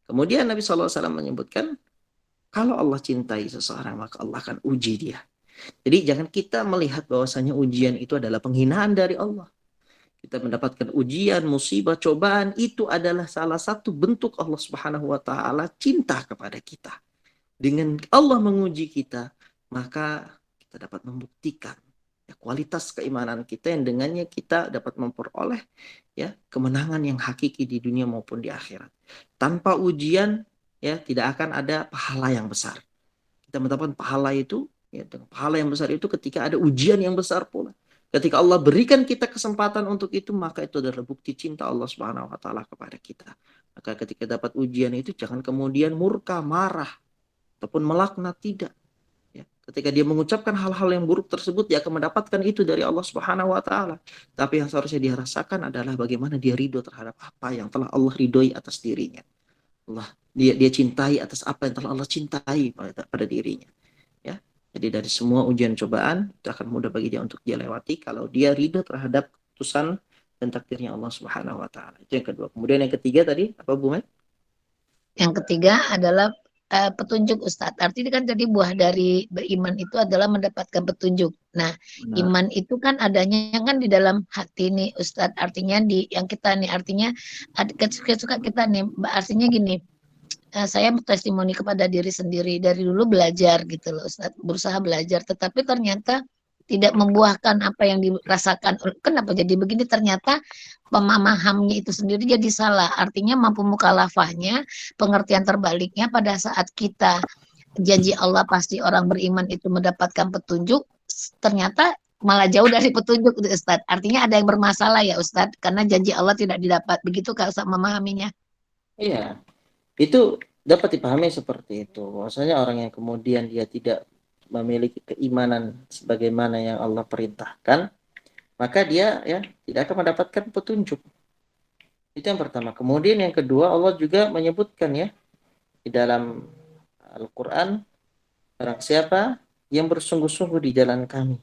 Kemudian Nabi SAW menyebutkan, kalau Allah cintai seseorang, maka Allah akan uji dia. Jadi jangan kita melihat bahwasanya ujian itu adalah penghinaan dari Allah. Kita mendapatkan ujian, musibah, cobaan, itu adalah salah satu bentuk Allah Subhanahu wa taala cinta kepada kita. Dengan Allah menguji kita, maka kita dapat membuktikan ya, kualitas keimanan kita yang dengannya kita dapat memperoleh ya kemenangan yang hakiki di dunia maupun di akhirat. Tanpa ujian ya tidak akan ada pahala yang besar. Kita mendapatkan pahala itu ya, pahala yang besar itu ketika ada ujian yang besar pula. Ketika Allah berikan kita kesempatan untuk itu, maka itu adalah bukti cinta Allah Subhanahu wa taala kepada kita. Maka ketika dapat ujian itu jangan kemudian murka, marah ataupun melaknat, tidak. Ya, ketika dia mengucapkan hal-hal yang buruk tersebut, dia akan mendapatkan itu dari Allah Subhanahu wa taala. Tapi yang seharusnya dia rasakan adalah bagaimana dia ridho terhadap apa yang telah Allah ridhoi atas dirinya. Dia cintai atas apa yang telah Allah cintai pada dirinya. Ya. Jadi dari semua ujian cobaan itu akan mudah bagi dia untuk dia lewati kalau dia ridho terhadap keputusan dan takdirnya Allah Subhanahu wa taala. Itu yang kedua. Kemudian yang ketiga tadi apa Bu Mai? Yang ketiga adalah petunjuk Ustadz. Artinya kan tadi buah dari beriman itu adalah mendapatkan petunjuk. Nah, Benar. iman itu kan adanya kan di dalam hati nih Ustadz. Artinya di yang kita nih, artinya suka kita nih, artinya gini. Saya testimoni kepada diri sendiri dari dulu belajar gitu loh Ustadz, berusaha belajar, tetapi ternyata tidak membuahkan apa yang dirasakan. Kenapa jadi begini? Ternyata pemahamannya itu sendiri jadi salah. Artinya mampu mukhalafahnya, pengertian terbaliknya pada saat kita janji Allah pasti orang beriman itu mendapatkan petunjuk, ternyata malah jauh dari petunjuk Ustadz. Artinya ada yang bermasalah ya Ustadz, karena janji Allah tidak didapat. Begitu kalau sama memahaminya. Iya. Itu dapat dipahami seperti itu. Bahwasanya orang yang kemudian dia tidak memiliki keimanan sebagaimana yang Allah perintahkan, maka dia ya tidak akan mendapatkan petunjuk. Itu yang pertama. Kemudian yang kedua, Allah juga menyebutkan ya di dalam Al-Qur'an, barang siapa yang bersungguh-sungguh di jalan kami,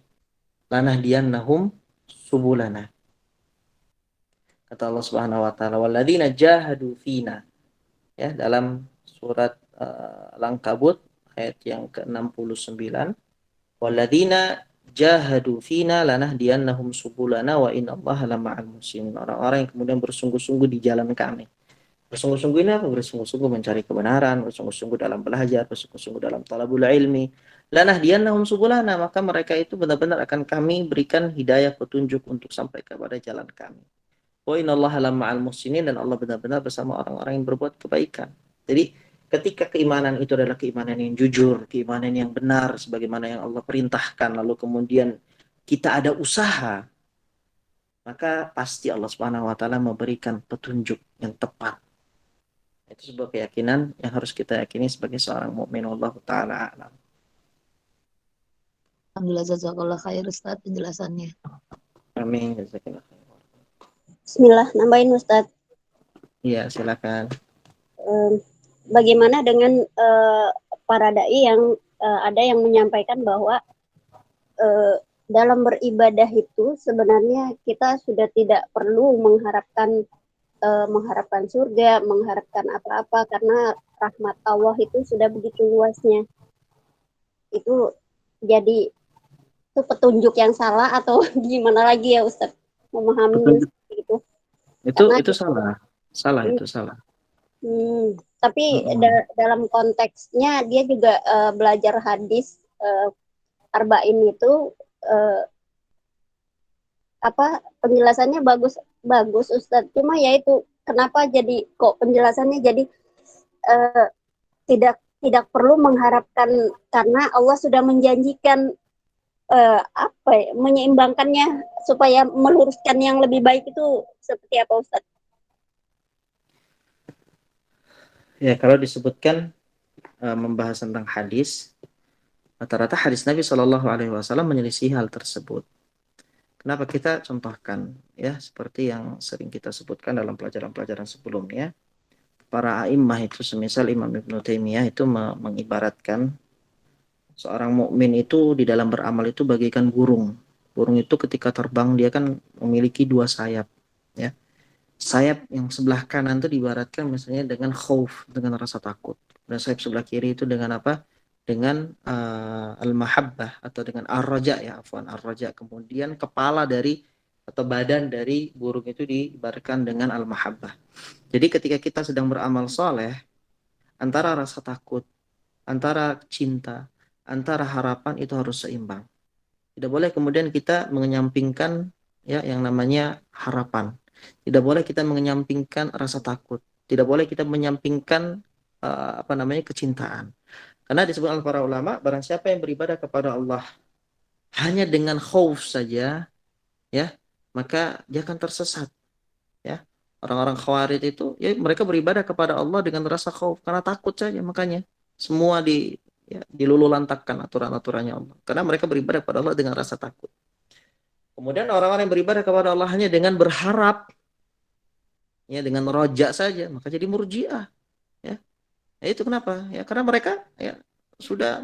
lanahdiyannahum subulana. Kata Allah Subhanahu wa taala, walladzina jahadu fina. Ya, dalam surat Al-Ankabut ayat yang ke-69, walladzina jahadu fina lanahdiyannahum subulana wa innallaha lama'al muhsinin. Orang-orang yang kemudian bersungguh-sungguh di jalan kami. Bersungguh-sungguh ini apa? Bersungguh-sungguh mencari kebenaran, bersungguh-sungguh dalam belajar, bersungguh-sungguh dalam talabul ilmi. Lanahdiyannahum subulana, maka mereka itu benar-benar akan kami berikan hidayah petunjuk untuk sampai kepada jalan kami. Wa innallaha lama'al muhsinin, dan Allah benar-benar bersama orang-orang yang berbuat kebaikan. Jadi ketika keimanan itu adalah keimanan yang jujur, keimanan yang benar sebagaimana yang Allah perintahkan, lalu kemudian kita ada usaha, maka pasti Allah Subhanahu wa taala memberikan petunjuk yang tepat. Itu sebuah keyakinan yang harus kita yakini sebagai seorang mukmin. Wallahu taala alam. Alhamdulillah, jazakallah khair Ustaz penjelasannya. Amin. Jazakallah khair. Bismillah, nambahin Ustadz. Iya, silakan. Bagaimana dengan para dai yang ada yang menyampaikan bahwa dalam beribadah itu sebenarnya kita sudah tidak perlu mengharapkan surga, mengharapkan apa-apa, karena rahmat Allah itu sudah begitu luasnya. Itu jadi itu petunjuk yang salah atau gimana lagi ya Ustadz memahaminya seperti itu? Itu salah itu salah. Tapi dalam konteksnya dia juga belajar hadis Arba'in itu penjelasannya bagus Ustadz, cuma ya itu kenapa jadi kok penjelasannya jadi tidak perlu mengharapkan, karena Allah sudah menjanjikan menyeimbangkannya supaya meluruskan yang lebih baik, itu seperti apa Ustadz? Ya, kalau disebutkan membahas tentang hadis, rata-rata hadis Nabi Shallallahu Alaihi Wasallam menyelisih hal tersebut. Kenapa kita contohkan ya seperti yang sering kita sebutkan dalam pelajaran-pelajaran sebelumnya, para a'immah itu semisal Imam Ibnu Taimiyah itu mengibaratkan seorang mukmin itu di dalam beramal itu bagaikan burung. Burung itu ketika terbang dia kan memiliki dua sayap ya. Sayap yang sebelah kanan itu diibaratkan misalnya dengan khauf, dengan rasa takut. Dan sayap sebelah kiri itu dengan apa? Dengan al-mahabbah atau dengan ar-raja ya, afwan ar-raja. Kemudian kepala dari atau badan dari burung itu diibaratkan dengan al-mahabbah. Jadi ketika kita sedang beramal soleh, antara rasa takut, antara cinta, antara harapan itu harus seimbang. Tidak boleh kemudian kita menyampingkan ya yang namanya harapan. Tidak boleh kita menyampingkan rasa takut. Tidak boleh kita menyampingkan kecintaan. Karena disebut oleh para ulama, barang siapa yang beribadah kepada Allah hanya dengan khauf saja, ya, maka dia akan tersesat. Ya, orang-orang Khawarij itu, ya mereka beribadah kepada Allah dengan rasa khauf karena takut saja, makanya semua dilululantakkan aturan-aturannya Allah. Karena mereka beribadah kepada Allah dengan rasa takut. Kemudian orang-orang yang beribadah kepada Allah hanya dengan berharap, ya dengan roja saja, maka jadi murjiah. Ya, itu kenapa? Ya karena mereka ya sudah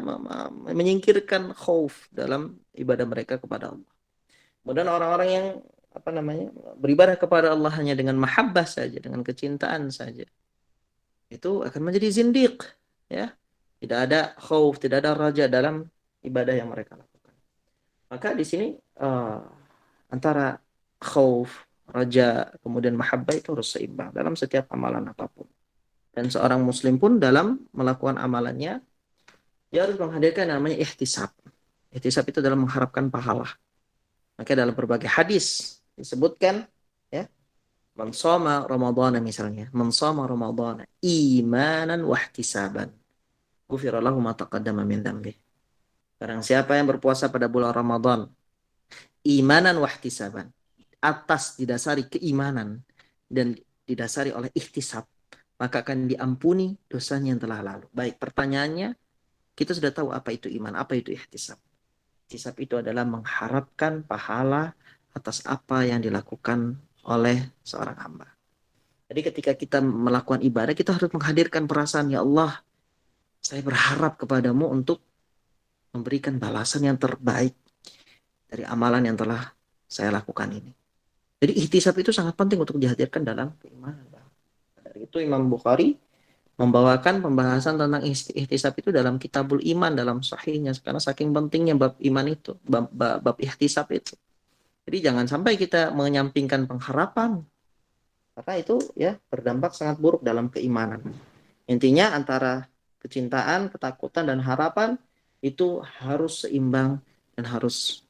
menyingkirkan khauf dalam ibadah mereka kepada Allah. Kemudian orang-orang yang beribadah kepada Allah hanya dengan mahabbah saja, dengan kecintaan saja, itu akan menjadi zindiq, ya. Tidak ada khauf, tidak ada raja dalam ibadah yang mereka lakukan. Maka di sini antara khauf, raja, kemudian mahabbah itu harus seimbang dalam setiap amalan apapun. Dan seorang muslim pun dalam melakukan amalannya, dia harus menghadirkan namanya ihtisab. Ihtisab itu dalam mengharapkan pahala. Maka dalam berbagai hadis disebutkan ya, man shoma ramadhana misalnya, man shoma ramadhana imanan wa ihtisaban, ghufira lahu ma taqaddama min dzambi. Barang siapa yang berpuasa pada bulan Ramadan imanan wa ihtisaban, atas didasari keimanan dan didasari oleh ihtisab, maka akan diampuni dosanya yang telah lalu. Baik, pertanyaannya, kita sudah tahu apa itu iman, apa itu ihtisab. Ihtisab itu adalah mengharapkan pahala atas apa yang dilakukan oleh seorang hamba. Jadi ketika kita melakukan ibadah, kita harus menghadirkan perasaan, ya Allah, saya berharap kepadamu untuk memberikan balasan yang terbaik dari amalan yang telah saya lakukan ini. Jadi ihtisab itu sangat penting untuk dihadirkan dalam keimanan. Dari itu Imam Bukhari membawakan pembahasan tentang ihtisab itu dalam Kitabul Iman, dalam sahihnya, karena saking pentingnya bab iman itu, bab ihtisab itu. Jadi jangan sampai kita menyampingkan pengharapan, karena itu ya berdampak sangat buruk dalam keimanan. Intinya antara kecintaan, ketakutan, dan harapan itu harus seimbang dan harus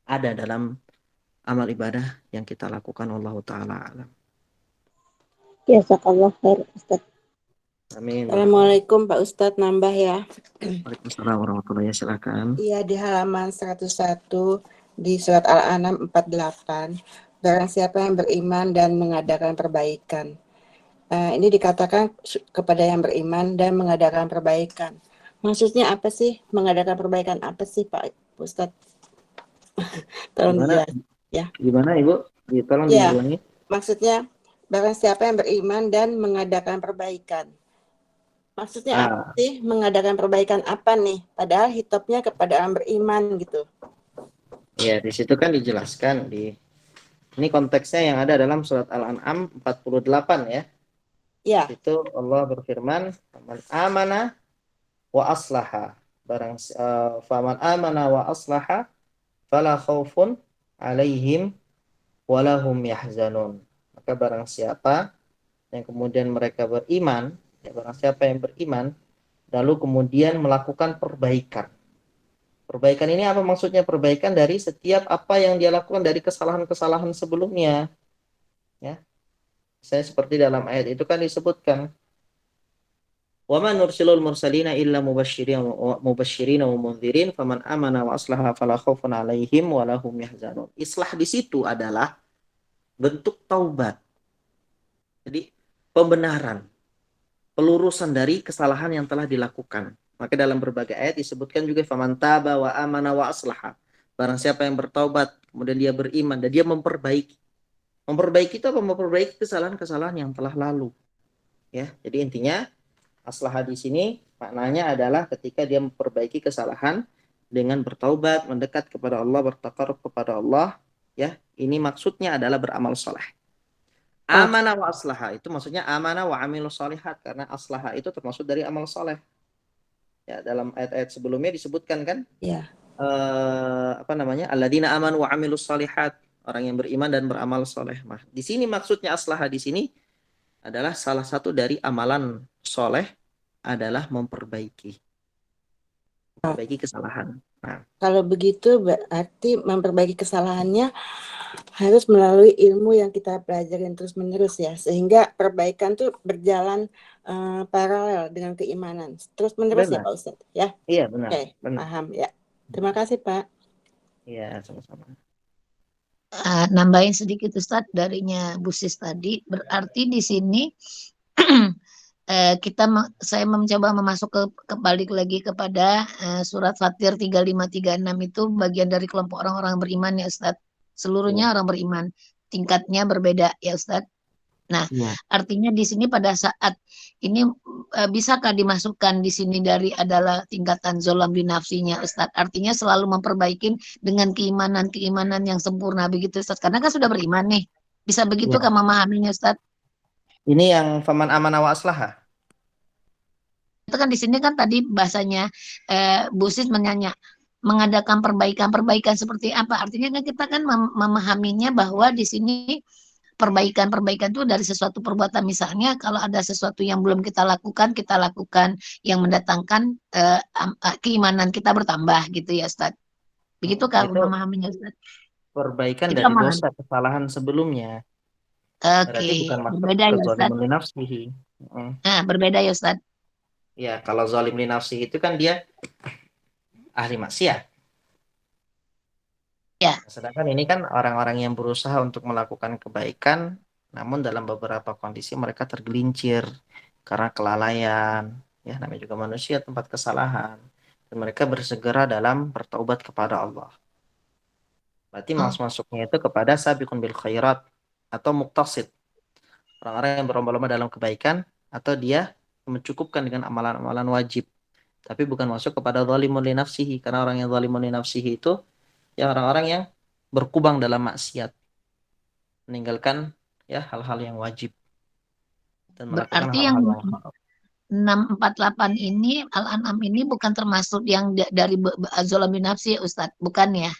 ada dalam amal ibadah yang kita lakukan. Wallahu ta'ala alam. Jazakallah khair, Ustaz. Amin. Assalamualaikum Pak Ustadz, nambah ya. Waalaikumsalam warahmatullahi wabarakatuh. Silakan. Iya, di halaman 101 di surat Al-An'am 48. Barang siapa yang beriman dan mengadakan perbaikan. Ini dikatakan kepada yang beriman dan mengadakan perbaikan. Maksudnya apa sih? Mengadakan perbaikan apa sih Pak Ustadz? Tolong dijelas ya. Gimana Ibu? Tolong ya, diulangi. Maksudnya barang siapa yang beriman dan mengadakan perbaikan. Maksudnya apa sih mengadakan perbaikan apa nih? Padahal hitopnya kepada orang beriman gitu. Ya, di situ kan dijelaskan ini konteksnya yang ada dalam surat Al-An'am 48 ya. Ya. Itu Allah berfirman, "Man amana wa aslaha." Faman amana wa aslaha fala khaufun 'alaihim wa lahum yahzanun. Maka barang siapa yang kemudian mereka beriman, ya barang siapa yang beriman lalu kemudian melakukan perbaikan. Perbaikan ini apa maksudnya? Perbaikan dari setiap apa yang dia lakukan dari kesalahan-kesalahan sebelumnya. Ya. Saya seperti dalam ayat itu kan disebutkan, "Wa ma nursilul mursalina illa mubasysyirin wa mundzirin faman amana wa aslaha fala khaufun 'alaihim wa lahum yahzanun." Islah di situ adalah bentuk taubat. Jadi pembenaran. pelurusan dari kesalahan yang telah dilakukan. Maka dalam berbagai ayat disebutkan juga faman taba wa amana wa aslaha. Barang siapa yang bertaubat, kemudian dia beriman dan dia memperbaiki. Memperbaiki itu apa? Memperbaiki kesalahan-kesalahan yang telah lalu. Ya, jadi intinya aslaha di sini maknanya adalah ketika dia memperbaiki kesalahan dengan bertaubat, mendekat kepada Allah, bertakarub kepada Allah, ya. Ini maksudnya adalah beramal soleh. Amanah wa aslaha itu maksudnya amanah wa amilus solihat, karena aslaha itu termasuk dari amal soleh. Ya, dalam ayat-ayat sebelumnya disebutkan kan? Ya. Apa namanya? Alladzina amanu wa amilus solihat, orang yang beriman dan beramal soleh. Nah, di sini maksudnya aslaha di sini adalah salah satu dari amalan soleh adalah memperbaiki kesalahan. Nah, Kalau begitu berarti memperbaiki kesalahannya harus melalui ilmu yang kita pelajarin terus-menerus ya, sehingga perbaikan tuh berjalan paralel dengan keimanan terus-menerus ya benar. Pak Ustadz ya. Iya, benar. Oke, Benar. paham ya. Terima kasih Pak. Iya, sama-sama. Nambahin sedikit Ustadz darinya Bu Sis tadi, berarti di sini saya mencoba memasuk balik lagi kepada surat Fatir 3536 itu bagian dari kelompok orang-orang beriman ya Ustadz. Seluruhnya orang beriman, tingkatnya berbeda ya Ustadz. Nah, artinya di sini pada saat ini bisakah dimasukkan di sini dari adalah tingkatan zolam binafsinya Ustadz. Artinya selalu memperbaiki dengan keimanan yang sempurna begitu Ustadz. Karena kan sudah beriman nih. Bisa begitu kan memahaminya Ustadz? Ini yang faman amana wa aslaha. Itu kan di sini kan tadi bahasanya Bu Sis menanya mengadakan perbaikan seperti apa? Artinya kan kita kan memahaminya bahwa di sini perbaikan itu dari sesuatu perbuatan, misalnya kalau ada sesuatu yang belum kita lakukan yang mendatangkan keimanan kita bertambah gitu ya Ustaz. Begitu kan memahaminya Ustaz? Perbaikan dari dosa kesalahan sebelumnya. Berarti bukan masuk berbeda ke ya Ustaz. zalim li nafsihi. Nah, berbeda ya Ustaz. Ya, kalau zalim li nafsihi itu kan dia ahli maksiat. Ya. Sedangkan ini kan orang-orang yang berusaha untuk melakukan kebaikan, namun dalam beberapa kondisi mereka tergelincir karena kelalaian. Ya, namanya juga manusia, tempat kesalahan. Dan mereka bersegera dalam bertaubat kepada Allah. Berarti masuknya itu kepada sabiqun bil khairat atau muqtasid. Orang-orang yang berlomba-lomba dalam kebaikan atau dia mencukupkan dengan amalan-amalan wajib. Tapi bukan masuk kepada zalimun li nafsihi, karena orang yang zalimun li nafsihi itu ya orang-orang yang berkubang dalam maksiat, meninggalkan ya hal-hal yang wajib dan melakukan berarti hal-hal yang 648 ini Al-An'am ini bukan termasuk yang dari zalim bin nafsi Ustaz, bukan ya?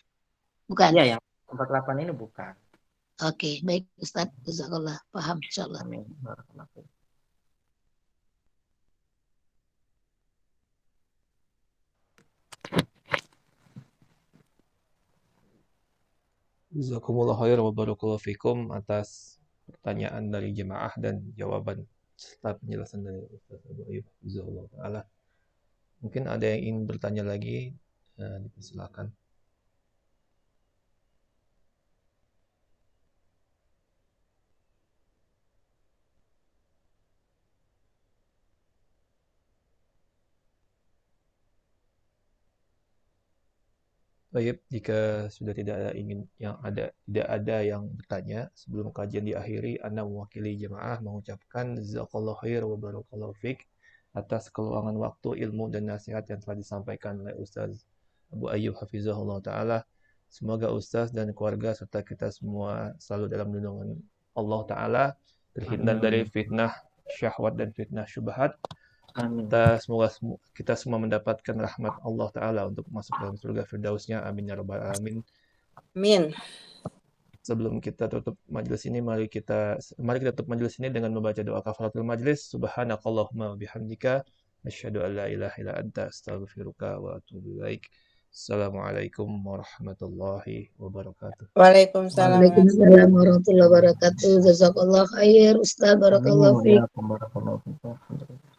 Bukan. Iya, yang 48 ini bukan. Oke, baik Ustaz, jazakallah, paham insyaallah. Amin. Jazakumullah khair wa barakallahu fikum atas pertanyaan dari jemaah dan jawaban serta penjelasan dari Ustaz Abu Ayyub Hafizahullah Ta'ala. Mungkin ada yang ingin bertanya lagi, dipersilakan. Baik, jika sudah tidak ada yang bertanya, sebelum kajian diakhiri, Anda mewakili jemaah mengucapkan jazakallahu khair wa barakallahu fik atas keluangan waktu, ilmu dan nasihat yang telah disampaikan oleh Ustaz Abu Ayyub Hafizahullah Ta'ala. Semoga Ustaz dan keluarga serta kita semua selalu dalam lindungan Allah Ta'ala, terhindar dari fitnah syahwat dan fitnah syubhat. Semoga kita semua mendapatkan rahmat Allah Ta'ala untuk masuk dalam surga firdausnya. Amin ya rabbal alamin. Amin. Sebelum kita tutup majelis ini, mari kita tutup majelis ini dengan membaca doa kafaratul majelis. Subhanakallahumma bihamdika asyhadu an la ilaha illa anta astaghfiruka wa atubu ilaik. Assalamualaikum warahmatullahi wabarakatuh. Waalaikumsalam. Waalaikumsalam warahmatullahi wabarakatuh. Jazakallah khair Ustaz, barakallahu fiik. Amin.